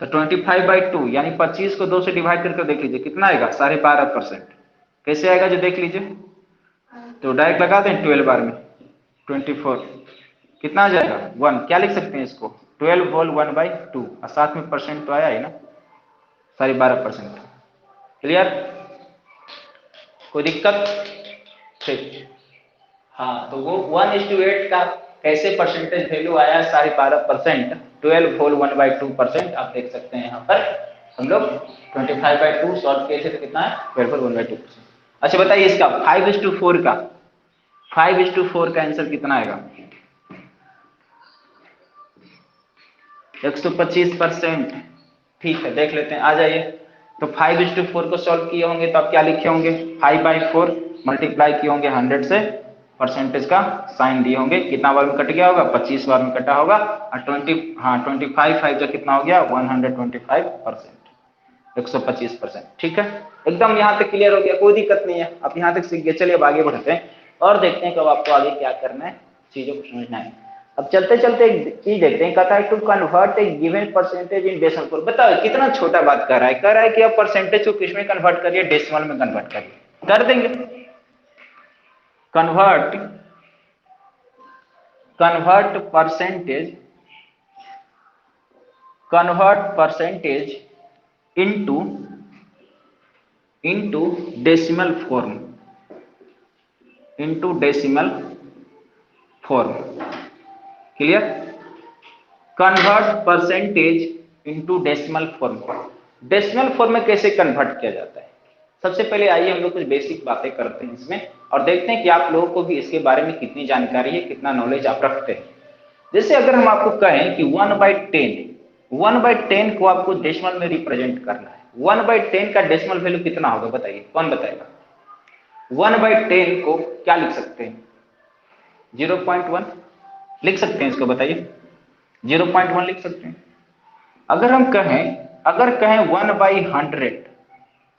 तो 25/2 यानी 25 को 2 से डिवाइड करके देख लीजिए कितना आएगा, 12.5%। कैसे आएगा जो देख लीजिए। तो डायरेक्ट लगा दें 12 बार में 24, कितना आ जाएगा 1। क्या लिख सकते हैं इसको, 12 होल 1/2, और साथ में परसेंट तो आया ही ना, 12.5%। क्लियर? कोई दिक्कत? ठीक। हाँ तो वो 1:8 का कैसे परसेंटेज वैल्यू आया 12.5%, 12 होल 1/2%। आप देख सकते हैं यहाँ पर हम लोग 25/2 सॉल्व किए थे तो कितना है 12 होल 1/2%। अच्छा बताइए इसका 5:4 का, 5:4 का आंसर कितना आएगा? 125%। ठीक है देख लेते हैं, आ जाइए। तो 5:4 को सॉल्व किए होंगे तो आप क्या लिखे होंगे, 5/4 मल्टीप्लाई किए होंगे 100 से, परसेंटेज का साइन दिए होंगे, कितना बार में कट गया होगा, 25 बार में कटा होगा। और 25 5 जो कितना हो गया 125%, 125%। ठीक है, एकदम यहाँ तक क्लियर हो गया, कोई दिक्कत नहीं है, आप यहाँ तक सीख गए। चलिए अब आगे बढ़ते हैं और देखते हैं कब आपको आगे क्या करना है, चीजों को समझना है। अब चलते चलते एक चीज देखते हैं, कहता है to convert a given percentage in decimal form. बताओ कितना छोटा बात कर रहा है, कह रहा है कि आप परसेंटेज को किस में कन्वर्ट करिए, डेसिमल में कन्वर्ट करिए। कर देंगे, convert, convert percentage, convert percentage into decimal form. Into decimal form. Clear? Convert percentage into decimal form. Decimal form में कैसे कन्वर्ट किया जाता है? सबसे पहले आइए हम लोग कुछ बेसिक बातें करते हैं इसमें और देखते हैं कि आप लोगों को भी इसके बारे में कितनी जानकारी है, कितना नॉलेज आप रखते हैं। जैसे अगर हम आपको कहें कि 1/10 को आपको डेसिमल में रिप्रेजेंट करना है, 1/10 का डेसिमल वैल्यू कितना होगा बताइए, कौन बताएगा? 1/10 को क्या लिख सकते हैं? 0.1 लिख सकते हैं, इसको बताइए। 0.1 लिख सकते हैं। अगर कहें 1/100,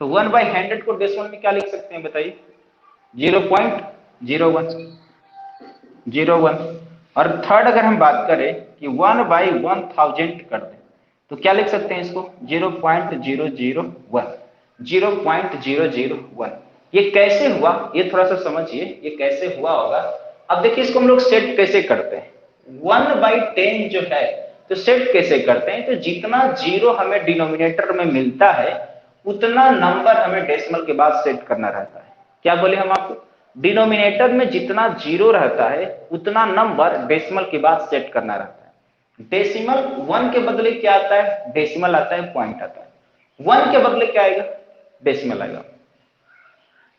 तो 1/100 को डेसिमल में क्या लिख सकते हैं बताइए? 0.01। और थर्ड अगर हम बात करें कि 1/1000 कर दें, तो क्या लिख सकते हैं इसको? 0.001। 0.001। ये कैसे हुआ, ये थोड़ा सा समझिए, ये कैसे हुआ होगा। अब देखिए इसको हम लोग सेट कैसे करते हैं। 1/10 जो है तो सेट कैसे करते हैं, तो जितना जीरो हमें डिनोमिनेटर में मिलता है उतना नंबर हमें डेसिमल के बाद सेट करना रहता है। क्या बोले हम आपको? डिनोमिनेटर में जितना जीरो रहता है उतना नंबर डेसिमल के बाद सेट करना रहता है। डेसिमल 1 के बदले क्या आता है? डेसिमल आता है, पॉइंट आता है। 1 के बदले क्या आएगा? डेसिमल आएगा।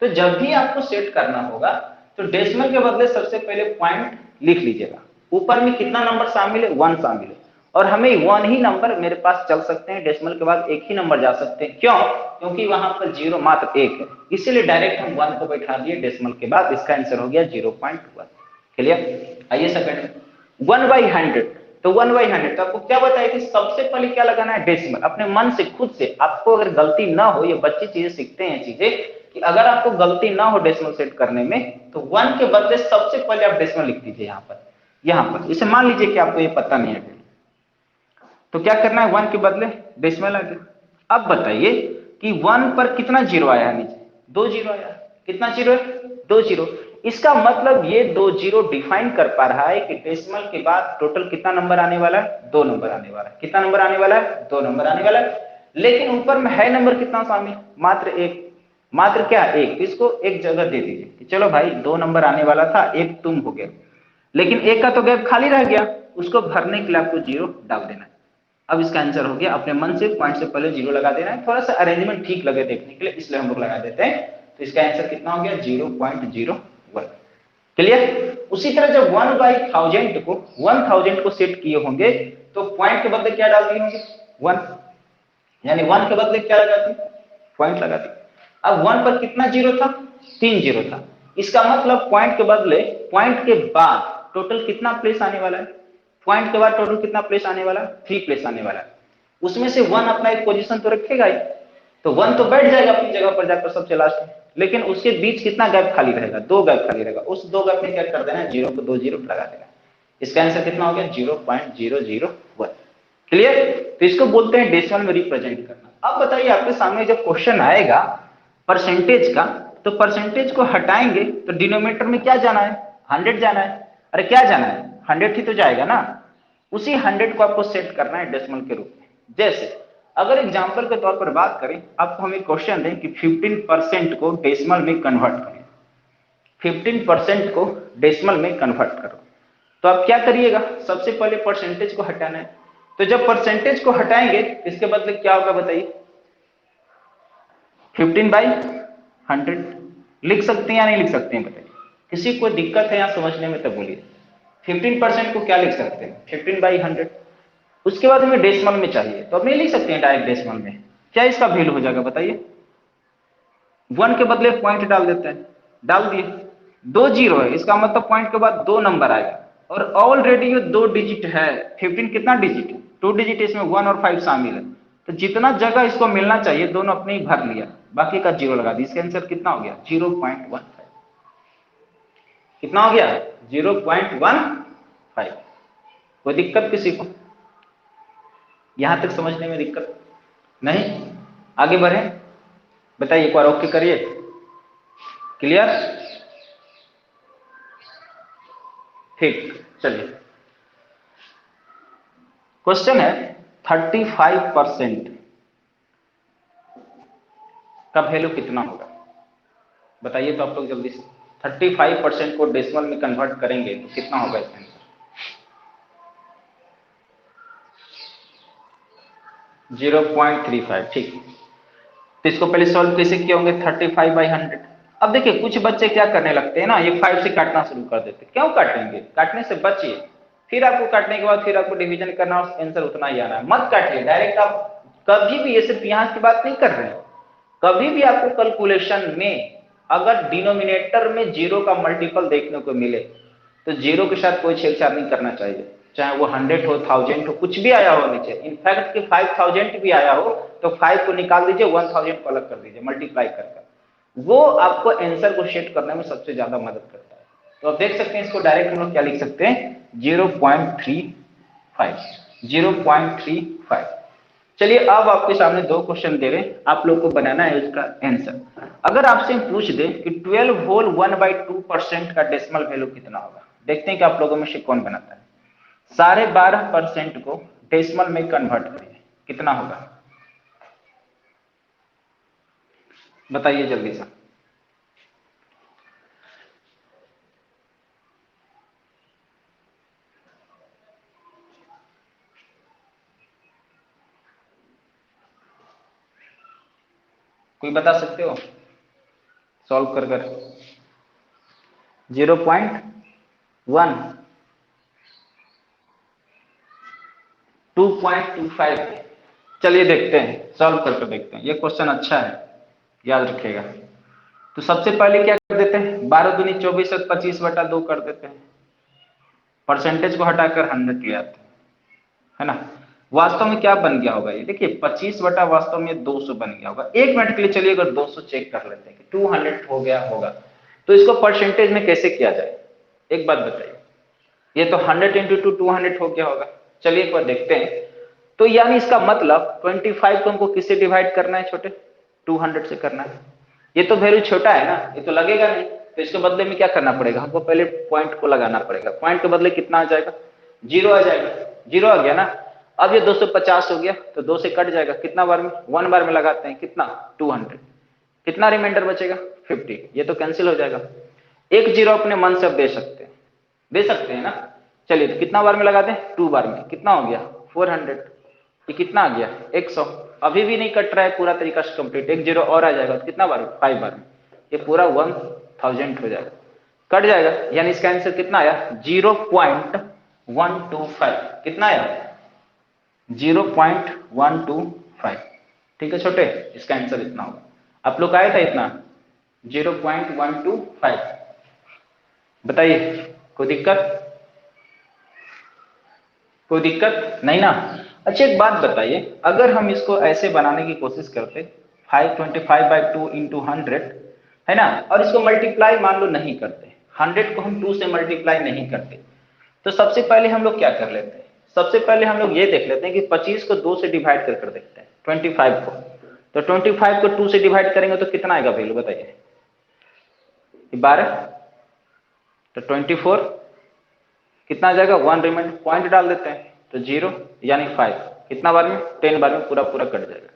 तो जब भी आपको सेट करना होगा तो डेसिमल के बदले सबसे पहले पॉइंट लिख लीजिएगा। ऊपर में कितना नंबर शामिल है? 1 शामिल है, और हमें 1 ही नंबर मेरे पास चल सकते हैं, डेसिमल के बाद एक ही नंबर जा सकते हैं। क्यों? क्योंकि वहां पर जीरो मात्र एक है, इसीलिए डायरेक्ट हम 1 को बैठा दिए डेसिमल के बाद। इसका आंसर हो गया 0.1। क्लियर? आइए सेकंड, 1/100। तो 1/100 तो आपको क्या बताया कि सबसे पहले क्या लगाना है? डेसिमल। अपने मन से, खुद से। आपको अगर गलती ना हो, ये बच्चे चीजें सीखते हैं चीजें, कि अगर आपको गलती ना हो डेसिमल सेट करने में, तो 1 के बदले सबसे पहले आप डेसिमल लिख दीजिए यहां पर। इसे मान लीजिए कि आपको ये पता नहीं है, तो क्या करना है? 1 के बदले डेसिमल आ गया। अब बताइए कि 1 पर कितना जीरो आया नीचे? 2 जीरो आया। कितना जीरो है? 2 जीरो। इसका मतलब ये 2 जीरो डिफाइन कर पा रहा है कि डेसिमल के बाद टोटल कितना नंबर आने वाला है? 2 नंबर आने वाला है। कितना नंबर आने वाला है? 2 नंबर आने वाला है। लेकिन ऊपर में है नंबर कितना शामिल? मात्र एक। मात्र क्या? एक। इसको एक जगह दे दीजिए कि चलो भाई 2 नंबर आने वाला था, एक तुम हो गया, लेकिन एक का तो गैप खाली रह गया, उसको भरने के लिए आपको जीरो डाल देना है। अब इसका आंसर हो गया, अपने मन से पॉइंट से पहले जीरो लगा देना है। थोड़ा सा अरेंजमेंट ठीक लगे देखने के लिए, इसलिए हम लोग लगा देते हैं। तो इसका आंसर कितना हो गया? 0.01। क्लियर? उसी तरह जब 1/1000 को सेट किए होंगे तो पॉइंट के बदले क्या डाल दिए होंगे? 1। यानी 1 के बदले क्या लगाती? पॉइंट लगाती। अब 1 पर कितना जीरो था? 3 जीरो था। इसका मतलब पॉइंट के बदले, पॉइंट के बाद टोटल कितना प्लेस आने वाला है? पॉइंट के बाद टोटल कितना प्लेस आने वाला है? 3 प्लेस आने वाला है। उसमें से 1 अपना एक पोजीशन तो रखेगा ही, तो 1 तो बैठ जाएगा अपनी जगह पर जाकर सबसे लास्ट में, लेकिन उसके बीच कितना गैप खाली रहेगा? 2 गैप खाली रहेगा। उस 2 गैप में क्या कर देना है? जीरो को 2 जीरो लगा देना है। इसका आंसर कितना हो गया? 0.001। क्लियर? तो इसको बोलते हैं डेसिमल में रिप्रेजेंट करना। अब बताइए, आपके सामने जब क्वेश्चन आएगा परसेंटेज का, तो परसेंटेज को हटाएंगे तो डिनोमिनेटर में क्या जाना है? 100 जाना है। अरे क्या जाना है? 100 ही तो जाएगा ना। उसी 100 को आपको सेट करना है डेसिमल के रूप में। जैसे अगर एग्जांपल के तौर पर बात करें, आपको हमें क्वेश्चन दें कि 15% को डेसिमल में कन्वर्ट करें, 15% को डेसिमल में कन्वर्ट करो, तो आप क्या करिएगा? सबसे पहले परसेंटेज को हटाना है। तो जब परसेंटेज को हटाएंगे इसके बदले क्या होगा बताइए? 15/100 लिख सकते हैं या नहीं लिख सकते हैं बताइए? किसी को दिक्कत है यहाँ समझने में तो बोलिए। 15% को क्या लिख सकते हैं? 15/100। उसके बाद हमें डेसिमल में चाहिए, तो अब नहीं लिख सकते हैं डायरेक्ट डेसिमल में। क्या इसका वैल्यू हो जाएगा बताइए? 1 के बदले पॉइंट डाल देते हैं, डाल दिए। 2 जीरो है, इसका मतलब पॉइंट के बाद 2 नंबर आएगा, और ऑलरेडी ये 2 डिजिट है। 15 कितना डिजिट है? 2 डिजिट, इसमें 1 और 5 शामिल है। तो जितना जगह इसको मिलना चाहिए दोनों अपने ही भर लिया, बाकी का जीरो लगा दिया। इसका आंसर कितना हो गया? 0.15। कितना हो गया? 0.15। कोई दिक्कत किसी को? यहां तक समझने में दिक्कत नहीं? आगे बढ़े, बताइए, एक बार ओके करिए। क्लियर? ठीक, चलिए। क्वेश्चन है 35% का वैल्यू कितना होगा? बताइए तो आप लोग जल्दी से। 35% को डेसिमल में कन्वर्ट करेंगे तो कितना होगा इसका आंसर? 0.35। ठीक, तो इसको पहले सॉल्व कैसे किए होंगे? 35/100। अब देखिए कुछ बच्चे क्या करने लगते हैं ना, ये 5 से काटना शुरू कर देते हैं। क्यों काटेंगे? काटने से बचिए। फिर आपको काटने के बाद फिर आपको डिवीजन करना और आंसर उतना ही आना है। मत काटिए डायरेक्ट आप कभी भी। ये सिर्फ यहाँ की बात नहीं कर रहे हैं, कभी भी आपको कैलकुलेशन में अगर डिनोमिनेटर में जीरो का मल्टीपल देखने को मिले तो जीरो के साथ कोई छेड़छाड़ नहीं करना चाहिए, चाहे वो 100 हो, 1000 हो, कुछ भी आया हो नीचे। इनफैक्ट कि 5000 भी आया हो तो 5 को निकाल दीजिए, 1000 को अलग कर दीजिए मल्टीप्लाई करके। वो आपको आंसर को सेट करने में सबसे ज्यादा मदद करता है। तो आप देख सकते हैं इसको डायरेक्ट हम लोग क्या लिख सकते हैं? 0.35। 0.35। चलिए अब आपके सामने दो क्वेश्चन दे रहे हैं, आप लोग को बनाना है इसका आंसर। अगर आपसे पूछ दे कि 12 होल 1/2% का डेसिमल वैल्यू कितना होगा, देखते हैं कि आप लोगों में से कौन बनाता है। 12.5% को डेसिमल में कन्वर्ट करिए, कितना होगा बताइए जल्दी से। कोई बता सकते हो सॉल्व कर कर? 0.1, 2.25। चलिए देखते हैं, सॉल्व करके देखते हैं। ये क्वेश्चन अच्छा है, याद रखिएगा। तो सबसे पहले क्या कर देते हैं? 12 दूनी 24 और 25/2 कर देते हैं। परसेंटेज को हटाकर 100 ले आते हैं, है ना। वास्तव में क्या बन गया होगा ये देखिए, 25 बटा वास्तव में 200 बन गया होगा। 1 मिनट के लिए चलिए अगर 200 चेक कर लेते हैं कि 200 हो गया होगा, तो इसको परसेंटेज में कैसे किया जाए एक बात बताइए। ये तो 100 इंटू 200 हो गया होगा। चलिए एक बार देखते हैं। तो यानी इसका मतलब 25 को हमको किससे डिवाइड करना है छोटे? 200 से करना है। ये तो वैल्यू छोटा है ना, ये तो लगेगा नहीं। तो इसके बदले में क्या करना पड़ेगा? हमको पहले पॉइंट को लगाना पड़ेगा। पॉइंट के बदले कितना आ जाएगा? 0 आ जाएगा। 0 आ गया ना। अब ये 250 हो गया तो 2 से कट जाएगा। कितना बार में? 1 बार में लगाते हैं। कितना? 200। कितना रिमाइंडर बचेगा? 50। ये तो कैंसिल हो जाएगा। एक जीरो अपने मन से अब दे सकते हैं ना। चलिए तो कितना बार में लगाते हैं? 2 बार में। कितना हो गया? 400। ये कितना आ गया? 100। अभी भी नहीं कट रहा है पूरा तरीका से कंप्लीट। एक जीरो और आ जाएगा तो कितना बार? 5 बार में। ये पूरा 1000 हो जाएगा, कट जाएगा। यानी इसका आंसर कितना आया? 0.125। कितना आया? 0.125। ठीक है छोटे, इसका आंसर इतना होगा। आप लोग का आया था इतना 0.125। बताइए कोई दिक्कत? कोई दिक्कत नहीं ना। अच्छा एक बात बताइए, अगर हम इसको ऐसे बनाने की कोशिश करते 525/2 इंटू 100, है ना, और इसको मल्टीप्लाई मान लो नहीं करते, 100 को हम 2 से मल्टीप्लाई नहीं करते, तो सबसे पहले हम लोग क्या कर लेते हैं? सबसे पहले हम लोग ये देख लेते हैं कि 25 को 2 से डिवाइड कर देखते हैं 25 को। तो 25 को 2 से डिवाइड करेंगे तो कितना आएगा वैल्यू बताइए? 12। तो 24 कितना आ जाएगा? 1 रिमाइंड, पॉइंट डाल देते हैं तो 0 यानी 5। कितना बार में? 10 बार में पूरा पूरा कट जाएगा।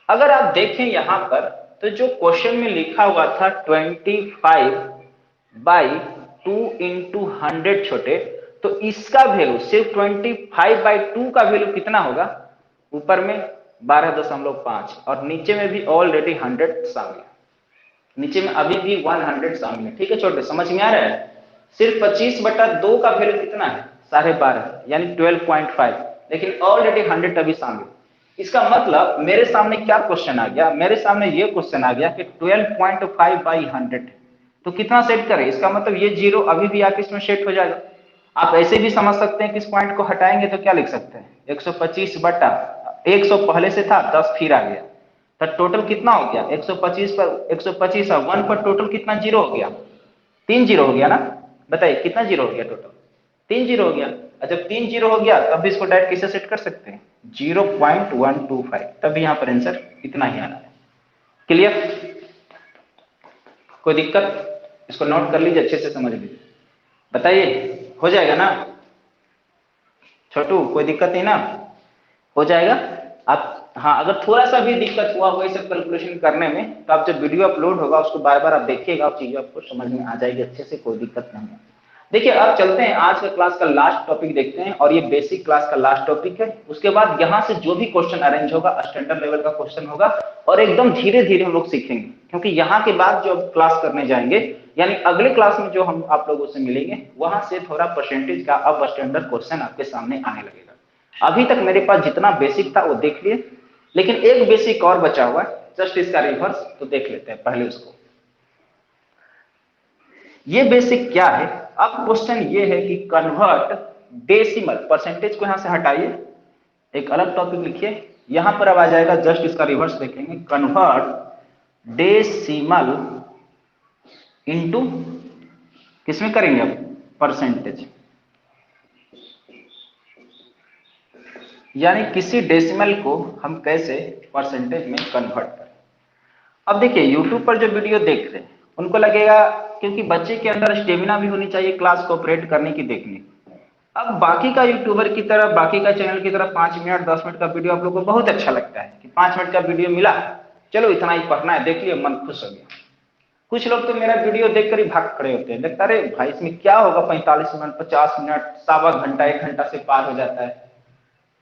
अगर आप देखें यहां पर तो जो क्वेश्चन में लिखा हुआ था 25/2 इंटू 100 छोटे, तो इसका वैल्यू सिर्फ 25/2 का वैल्यू कितना होगा? ऊपर में 12.5 और नीचे में भी ऑलरेडी 100 शामिल, नीचे में अभी भी 100 शामिल है। ठीक है छोटे, समझ में आ रहा है? सिर्फ 25/2 का वैल्यू कितना है? 12.5 यानी 12.5, लेकिन ऑलरेडी 100 अभी शामिल। इसका मतलब मेरे सामने क्या क्वेश्चन आ गया? मेरे सामने ये क्वेश्चन आ गया कि 12.5/100, तो कितना सेट करें? इसका मतलब ये जीरो अभी भी आके इसमें सेट हो जाएगा। आप ऐसे भी समझ सकते हैं कि इस पॉइंट को हटाएंगे तो क्या लिख सकते हैं? 125/100 पहले से था, 10 फिर आ गया, तो टोटल कितना हो गया? 125 पर 125 और 1 पर टोटल कितना जीरो हो गया? 3 जीरो हो गया ना। बताइए कितना जीरो हो गया टोटल? 3 जीरो हो गया। और जब 3 जीरो हो गया तब भी इसको डायरेक्ट कैसे सेट कर सकते हैं? 0.125। तब यहाँ पर आंसर इतना ही आना है। क्लियर? कोई दिक्कत? इसको नोट कर लीजिए, अच्छे से समझ लीजिए। बताइए हो जाएगा ना छोटू? कोई दिक्कत नहीं ना? हो जाएगा। आप हाँ, अगर थोड़ा सा भी दिक्कत हुआ वही सब कैलकुलेशन करने में, तो आप जब वीडियो अपलोड होगा उसको बार बार आप देखिएगा और चीजें आपको समझ में आ जाएगी अच्छे से, कोई दिक्कत नहीं है। देखिए अब चलते हैं आज का क्लास का लास्ट टॉपिक देखते हैं, और ये बेसिक क्लास का लास्ट टॉपिक है। उसके बाद यहाँ से जो भी क्वेश्चन अरेंज होगा स्टैंडर्ड लेवल का क्वेश्चन होगा, और एकदम धीरे धीरे हम लोग सीखेंगे, क्योंकि यहाँ के बाद जो क्लास करने जाएंगे, यानी अगले क्लास में जो हम आप लोगों से मिलेंगे, वहां से थोड़ा परसेंटेज का अब स्टैंडर्ड क्वेश्चन आपके सामने आने लगेगा। अभी तक मेरे पास जितना बेसिक था वो देख लिए, लेकिन एक बेसिक और बचा हुआ है, जस्ट इसका रिवर्स, तो देख लेते हैं पहले उसको। ये बेसिक क्या है? अब क्वेश्चन ये है कि कन्वर्ट डेसिमल, परसेंटेज को यहां से हटाइए, एक अलग टॉपिक लिखिए, यहां पर अब आ जाएगा, जस्ट इसका रिवर्स देखेंगे, कन्वर्ट डेसिमल इनटू, किसमें करेंगे अब? परसेंटेज। यानी किसी डेसिमल को हम कैसे परसेंटेज में कन्वर्ट करें। अब देखिए यूट्यूब पर जो वीडियो देख रहे हैं उनको लगेगा, क्योंकि बच्चे के अंदर स्टेमिना भी होनी चाहिए क्लास को ऑपरेट करने की, देखने की। अब बाकी का यूट्यूबर की तरह, बाकी का चैनल की तरह 5 मिनट 10 मिनट का वीडियो आप लोगों को बहुत अच्छा लगता है कि 5 मिनट का वीडियो मिला, चलो इतना ही पढ़ना है, देख लियो, मन खुश हो गया। कुछ लोग तो मेरा वीडियो देखकर ही भाग खड़े होते हैं, लगता अरे भाई इसमें क्या होगा, 45 मिनट 50 मिनट, सवा घंटा 1 घंटा से पार हो जाता है,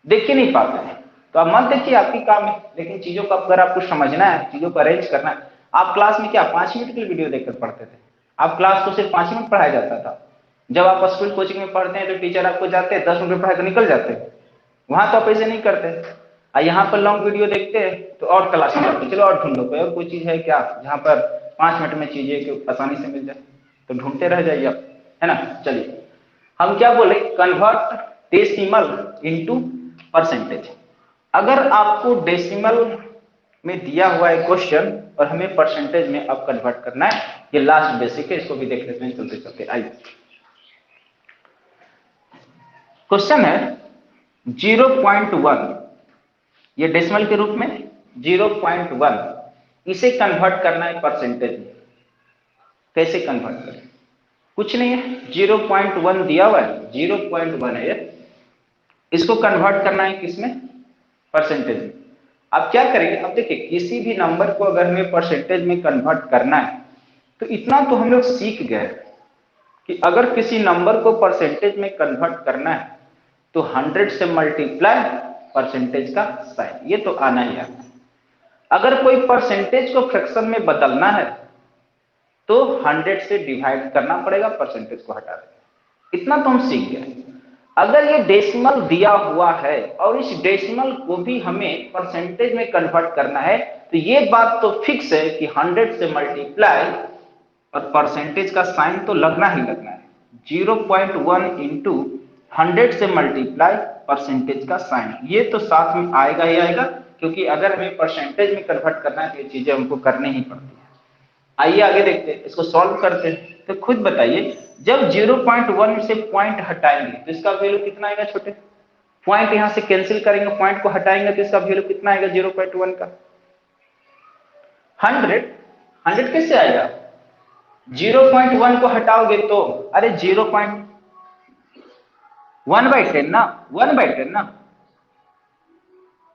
देख ही नहीं पाते हैं। तो आप मत देखिए, आपकी काम है, लेकिन चीजों को अगर आपको समझना है, चीजों को अरेंज करना है। आप क्लास में क्या 5 मिनट के लिए वीडियो देखकर पढ़ते थे? आप क्लास को सिर्फ 5 मिनट पढ़ाया जाता था। जब आप स्कूल कोचिंग में पढ़ते हैं तो टीचर आपको जाते हैं 10 मिनट पढ़ा कर निकल जाते हैं, वहां तो आप ऐसे नहीं करते। और यहाँ पर लॉन्ग वीडियो देखते हैं तो और क्लास में जाते, चलो और ढूंढो कोई और कोई चीज है क्या जहां पर 5 मिनट में चीजें आसानी से मिल जाए, तो ढूंढते रह जाइए आप, है ना। चलिए हम क्या बोले, कन्वर्ट डेसिमल इनटू परसेंटेज। अगर आपको डेसिमल में दिया हुआ है क्वेश्चन और हमें परसेंटेज में अब कन्वर्ट करना है, ये लास्ट बेसिक है, इसको भी देख लेते हैं चलते चलते। आइए क्वेश्चन है 0.1, ये डेसिमल के रूप में 0.1, इसे कन्वर्ट करना है परसेंटेज में। कैसे कन्वर्ट करें? कुछ नहीं है, 0.1 दिया हुआ है, 0.1 है, इसको कन्वर्ट करना है किसमें? परसेंटेज में। अब क्या करेंगे, अब देखिए किसी भी नंबर को अगर हमें परसेंटेज में कन्वर्ट करना है, तो इतना तो हम लोग सीख गए कि अगर किसी नंबर को परसेंटेज में कन्वर्ट करना है तो 100 से मल्टीप्लाई परसेंटेज का साइन, ये तो आना ही आना है। अगर कोई परसेंटेज को फ्रैक्शन में बदलना है तो 100 से डिवाइड करना पड़ेगा, परसेंटेज को हटा देंगे, इतना तो हम सीख गए। अगर ये डेसिमल दिया हुआ है और इस डेसिमल को भी हमें परसेंटेज में कन्वर्ट करना है, तो ये बात तो फिक्स है कि 100 से मल्टीप्लाई और परसेंटेज का साइन तो लगना ही लगना है। 0.1 इंटू 100 से मल्टीप्लाई परसेंटेज का साइन, ये तो साथ में आएगा ही आएगा, क्योंकि अगर हमें परसेंटेज में कन्वर्ट करना है तो ये चीजें हमको करनी ही पड़ती है। आइए आगे देखते हैं, इसको सॉल्व करते हैं। तो खुद बताइए, जब 0.1 से पॉइंट हटाएंगे तो इसका वैल्यू कितना आएगा छोटे? पॉइंट यहां से कैंसिल करेंगे, पॉइंट को हटाएंगे तो इसका वैल्यू कितना आएगा 0.1 का? 100। 100 कैसे आएगा? 0.1 को हटाओगे तो, अरे 0.1/10 ना, 1/10 ना।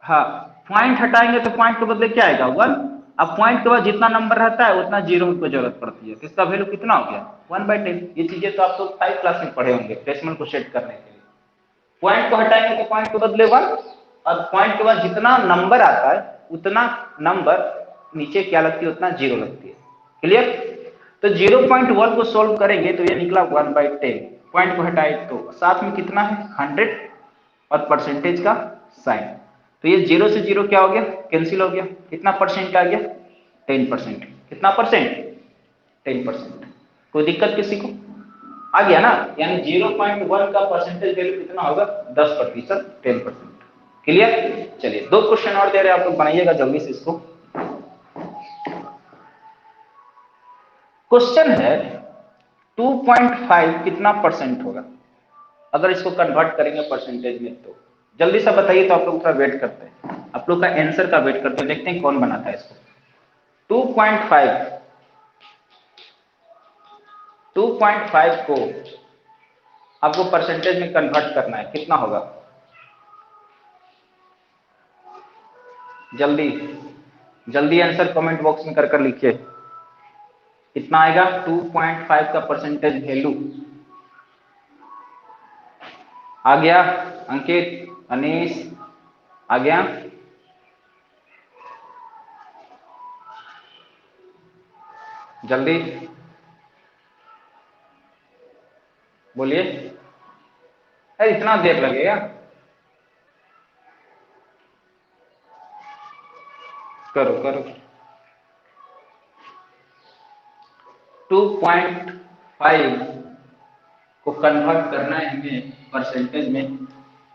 हाँ, पॉइंट हटाएंगे तो पॉइंट के बदले क्या आएगा? 1। अब पॉइंट के बाद जितना नंबर रहता है उतना जीरो को जरूरत पड़ती है, तो इसका वैल्यू कितना हो गया? 1/10। ये चीजें तो आप लोग 5 क्लास में पढ़े होंगे डेसिमल को सेट करने के लिए। पॉइंट को हटाएंगे तो पॉइंट के बदले 1, और पॉइंट के बाद जितना नंबर आता है उतना नंबर नीचे क्या लगती है? उतना जीरो लगती है। क्लियर? तो 0.1 को सोल्व करेंगे तो ये निकला 1/10, पॉइंट को हटाए तो साथ में कितना है? 100 और परसेंटेज का साइन। तो ये 0 से 0 क्या हो गया? कैंसिल हो गया। कितना परसेंट आ गया? 10%। कितना परसेंट? 10%। कोई दिक्कत किसी को? आ गया ना। यानी 0.1 का परसेंटेज वैल्यू कितना होगा? 10%, 10%। क्लियर? चलिए दो क्वेश्चन और दे रहे हैं, आप लोग बनाइएगा जल्दी से इसको। क्वेश्चन है 2.5 कितना परसेंट होगा अगर इसको कन्वर्ट करेंगे परसेंटेज में? तो जल्दी से बताइए, तो आप लोग थोड़ा वेट करते हैं, आप लोग का आंसर का वेट करते हैं, देखते हैं कौन बनाता है इसको। 2.5, 2.5 को आपको परसेंटेज में कन्वर्ट करना है, कितना होगा? जल्दी जल्दी आंसर कमेंट बॉक्स में कर कर लिखिए। कितना आएगा 2.5 का परसेंटेज वैल्यू आ गया? अंकित, अनीश, आ गया? जल्दी बोलिए। अरे इतना देर लगेगा? करो करो। 2.5 को कन्वर्ट करना है हमें परसेंटेज में,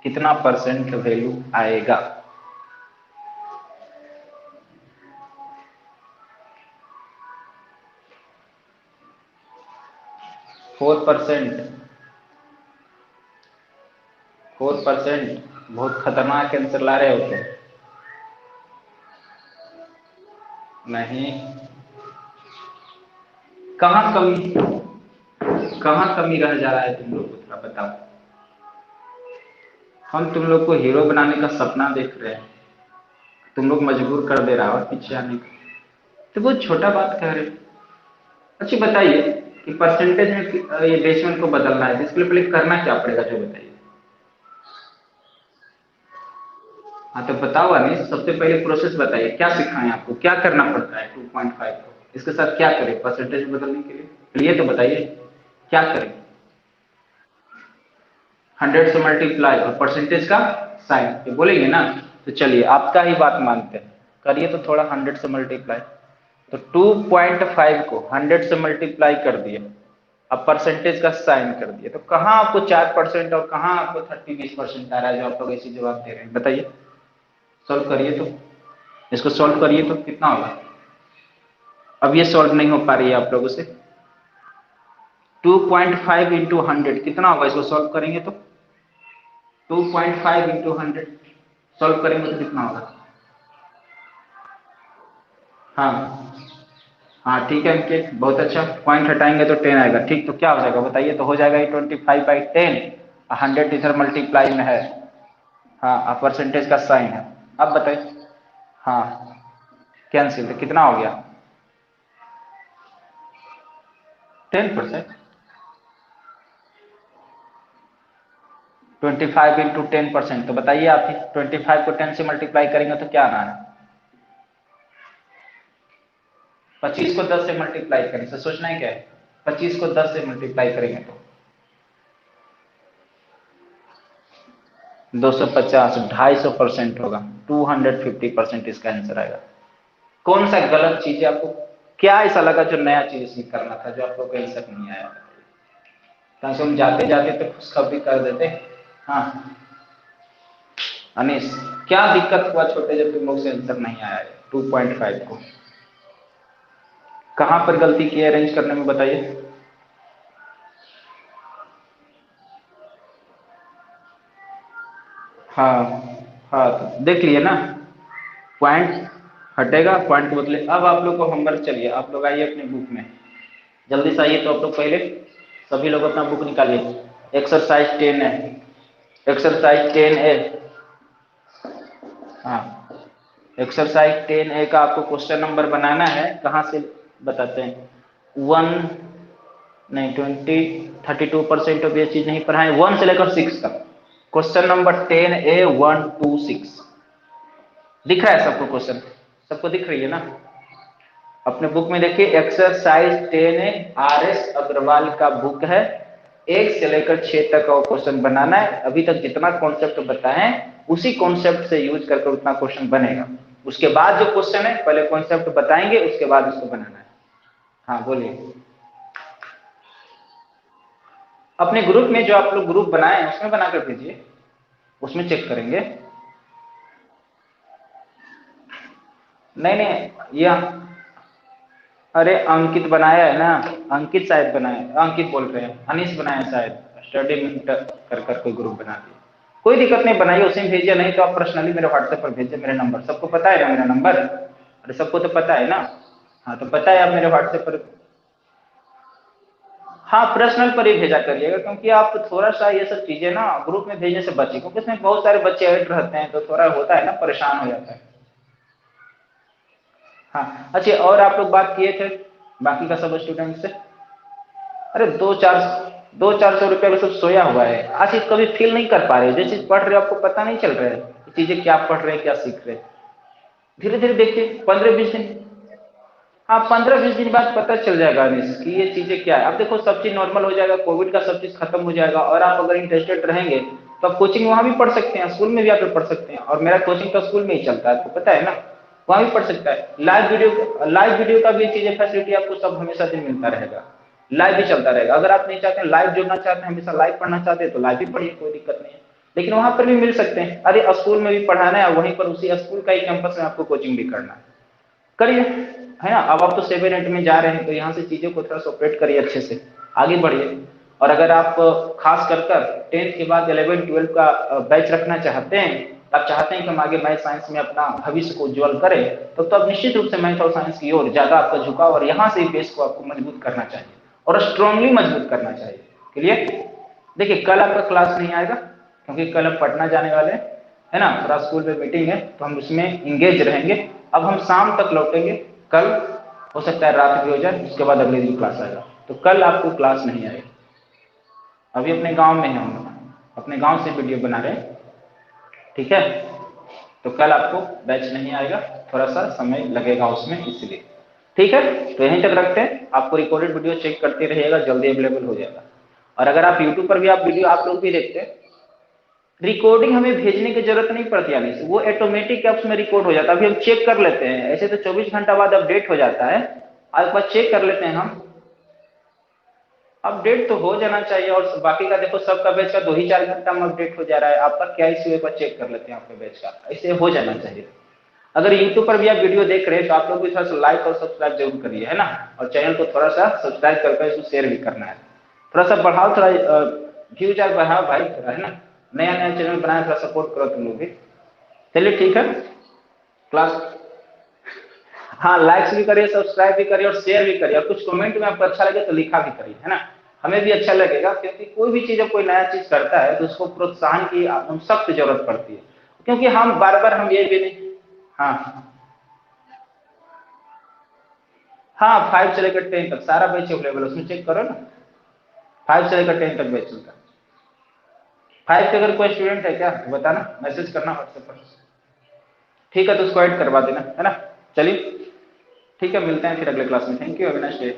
कितना परसेंट वैल्यू आएगा? 4%। 4% बहुत खतरनाक आंसर ला रहे होते हैं। नहीं, कहाँ कमी, कहाँ कमी रह जा रहा है तुम लोग को, थोड़ा बताओ। हम तुम लोग को हीरो बनाने का सपना देख रहे हैं, तुम लोग मजबूर कर दे रहा हो पीछे आने को, तो बहुत छोटा बात कह रहे हो। अच्छा बताइए कि परसेंटेज में ये डेसिमल को बदलना है, तो इसके लिए पहले करना क्या पड़ेगा, जो बताइए। हाँ तो बताओ अनिश, सबसे पहले प्रोसेस बताइए, क्या सिखाएं आपको, क्या करना पड़ता है 2.5 को, इसके साथ क्या करें परसेंटेज बदलने के लिए, ये तो बताइए क्या करें। 100 से मल्टीप्लाई और परसेंटेज का साइन, ये बोलेंगे ना, तो चलिए आपका ही बात मानते हैं, करिए तो थोड़ा 100 से मल्टीप्लाई। तो 2.5 को 100 से मल्टीप्लाई कर दिए, अब परसेंटेज का साइन कर दिए, तो कहाँ आपको 4% और कहाँ आपको 30-20% आ रहा है, जो आप लोग ऐसी जवाब दे रहे हैं, बताइए। सॉल्व करिए तो, इसको सॉल्व करिए तो कितना होगा। अब ये सॉल्व नहीं हो पा रही है आप लोगों से। 2.5 इंटू 100 कितना होगा, इसको सॉल्व करेंगे तो 2.5 इंटू 100 सॉल्व करेंगे तो कितना होगा। हाँ हाँ ठीक है अंकित, बहुत अच्छा, पॉइंट हटाएंगे तो 10 आएगा, ठीक, तो क्या हो जाएगा बताइए, तो हो जाएगा ये 25/10, 100 इधर मल्टीप्लाई में है, हाँ परसेंटेज का साइन है। अब बताइए, हाँ कैंसिल, तो कितना हो गया 10%। 25 इंटू 10%, तो बताइए आप ही, 25 को 10 से मल्टीप्लाई करेंगे तो क्या आना है। 25 को 10 से मल्टीप्लाई करें, तो सोचना है क्या है, 25 को 10 से मल्टीप्लाई करेंगे तो 250, 250% होगा, 250% इसका आंसर आएगा। कौन सा गलत चीज है आपको, क्या ऐसा लगा जो नया चीज इसमें करना था, जो आपको कहीं तक नहीं आया, ताकि हम जाते जाते तो खुशखबरी कर देते। हाँ अनिश, क्या दिक्कत हुआ छोटे, जब तुम लोग से आंसर नहीं आया है 2.5 को, कहां पर गलती की है अरेंज करने में, बताइए। हाँ हाँ तो देख लिए ना, पॉइंट हटेगा, पॉइंट के बदले। अब आप लोग को होमवर्क, चलिए आप लोग आइए अपनी बुक में, जल्दी से आइए, तो आप लोग पहले सभी लोग अपना बुक निकालिए, एक्सरसाइज 10 है, एक्सरसाइज 10 ए, हाँ एक्सरसाइज 10 ए का आपको क्वेश्चन नंबर बनाना है, कहाँ से बताते हैं, 1 नहीं 32% ऑफ ये चीज नहीं पढ़ाए, 1 से लेकर 6 तक, क्वेश्चन नंबर 10 ए 1 to 6 दिख रहा है सबको क्वेश्चन, सबको दिख रही है ना, अपने बुक में देखिए, एक्सरसाइज 10 RS अग्रवाल का बुक है, 1 से लेकर 6 तक का क्वेश्चन बनाना है, अभी तक जितना कॉन्सेप्ट बताए उसी कॉन्सेप्ट से यूज करके उतना क्वेश्चन बनेगा, उसके बाद जो क्वेश्चन है पहले कॉन्सेप्ट बताएंगे, उसके बाद उसको बनाना है। हाँ बोलिए। अपने ग्रुप में जो आप लोग ग्रुप बनाए हैं उसमें बनाकर भेजिए, उसमें चेक करेंगे। नहीं नहीं ये, अरे अंकित बनाया है ना, अंकित शायद बनाया, अंकित बोल रहे हैं, अनीश बनाया शायद, स्टडी में कर कर कोई ग्रुप बना दिया, कोई दिक्कत नहीं, बनाइए उसी में भेजिए, नहीं तो आप पर्सनली मेरे व्हाट्सएप पर भेजिए, मेरे नंबर सबको पता है ना, मेरा नंबर, अरे सबको तो पता है ना, हाँ तो पता है, आप मेरे व्हाट्सएप पर, हाँ पर्सनल पर ही भेजा करिएगा, क्योंकि आप थोड़ा सा ये सब चीजें ना ग्रुप में भेजने से बचिए, क्योंकि इसमें बहुत सारे बच्चे ऐड रहते हैं, तो थोड़ा होता है ना, परेशान हो जाता है। हाँ अच्छा, और आप लोग बात किए थे बाकी का सब स्टूडेंट से? अरे 200-400 रुपया का सब सोया हुआ है, आज चीज कभी फील नहीं कर पा रहे, जो चीज पढ़ रहे हो आपको पता नहीं चल रहा है चीजें क्या पढ़ रहे हैं क्या सीख रहे हैं। धीरे धीरे देखिए 15-20 दिन, हाँ 15-20 दिन बाद पता चल जाएगा अनिश कि ये चीजें क्या है। अब देखो सब चीज नॉर्मल हो जाएगा, कोविड का सब चीज खत्म हो जाएगा, और आप अगर इंटरेस्टेड रहेंगे तो आप कोचिंग वहां भी पढ़ सकते हैं, स्कूल में भी आकर पढ़ सकते हैं, और मेरा कोचिंग तो स्कूल में ही चलता है, आपको पता है ना, वहां भी पढ़ सकता है। लाइव वीडियो का भी चीजें फैसिलिटी आपको सब हमेशा दिन मिलता रहेगा, लाइव भी चलता रहेगा। अगर आप नहीं चाहते लाइव जुड़ना चाहते हैं, हमेशा लाइव पढ़ना चाहते हैं, तो लाइव भी पढ़िए, कोई दिक्कत नहीं है, लेकिन वहां पर भी मिल सकते हैं। अरे स्कूल में भी पढ़ाना है, वहीं पर उसी स्कूल का ही कैंपस में आपको कोचिंग भी करना है, करिए, है ना। अब आप तो 7-8 में जा रहे हैं, तो यहाँ से चीजों को थोड़ा सा ऑपरेट करिए अच्छे से, आगे बढ़िए। और अगर आप खास कर कर 10th के बाद 11-12 का बैच रखना चाहते हैं, आप चाहते हैं कि हम आगे मैथ साइंस में अपना भविष्य को उज्ज्वल करें, तो आप निश्चित रूप से मैथ और साइंस की ओर ज्यादा आपका झुकाव, और यहाँ से बेस को आपको मजबूत करना चाहिए, और स्ट्रांगली मजबूत करना चाहिए। क्लियर? देखिए कल आपका क्लास नहीं आएगा, क्योंकि कल हम पटना जाने वाले हैं, है ना, थोड़ा स्कूल में मीटिंग है, तो हम उसमें इंगेज रहेंगे। अब हम शाम तक लौटेंगे कल, हो सकता है रात भी हो जाए, उसके बाद अगले दिन क्लास आएगा, तो कल आपको क्लास नहीं आएगी। अभी अपने गांव में हैं हम लोग, अपने गांव से वीडियो बना रहे हैं, ठीक है। तो कल आपको बैच नहीं आएगा, थोड़ा सा समय लगेगा उसमें, इसलिए ठीक है। तो यहीं तक रखते हैं, आपको रिकॉर्डेड वीडियो चेक करते रहिएगा, जल्दी अवेलेबल हो जाएगा। और अगर आप यूट्यूब पर भी आप वीडियो आप लोग भी देखते हैं, रिकॉर्डिंग हमें भेजने की जरूरत नहीं पड़ती, यानी वो ऑटोमेटिक ऐप्स में रिकॉर्ड हो जाता है। अभी हम चेक कर लेते हैं, ऐसे तो 24 घंटा बाद अपडेट हो जाता है, आज बार चेक कर लेते हैं हम, अपडेट तो हो जाना चाहिए। और बाकी का देखो सबका बैच का 2 ही 4 घंटा में अपडेट हो जा रहा है, आपका क्या इश्यू है, एक बार चेक कर लेते हैं आपके बैच का, ऐसे हो जाना चाहिए। अगर यूट्यूब पर भी आप वीडियो देख रहे हैं, तो आप लोग भी थोड़ा सा लाइक और सब्सक्राइब जरूर करिए, है ना, और चैनल को थोड़ा सा सब्सक्राइब करके इसको शेयर भी करना है, थोड़ा सा बढ़ाओ, थोड़ा व्यूज आप बढ़ाओ भाई, थोड़ा, है ना, नया नया चैनल बनाए, थोड़ा सपोर्ट करो तुम लोग भी। चलिए ठीक है, क्लास, हाँ लाइक्स भी करिए, सब्सक्राइब भी करिए, और शेयर भी करिए, और कुछ कमेंट में आपको अच्छा लगे तो लिखा भी करिए, है ना, हमें भी अच्छा लगेगा, क्योंकि कोई भी चीज, कोई नया चीज करता है तो उसको प्रोत्साहन की हम सख्त जरूरत पड़ती है, क्योंकि हम बार बार हम ये भी नहीं, हाँ हाँ 5 से लेकर 10 तक सारा बैच अवेलेबल है, उसमें चेक करो ना, 5 से लेकर 10 तक बैच चलता है। 5 के अगर कोई स्टूडेंट है क्या तो बताना, मैसेज करना व्हाट्सएप पर, ठीक है, तो उसको ऐड करवा देना, है ना। चलिए ठीक है, मिलते हैं फिर अगले क्लास में, thank you, have a nice day.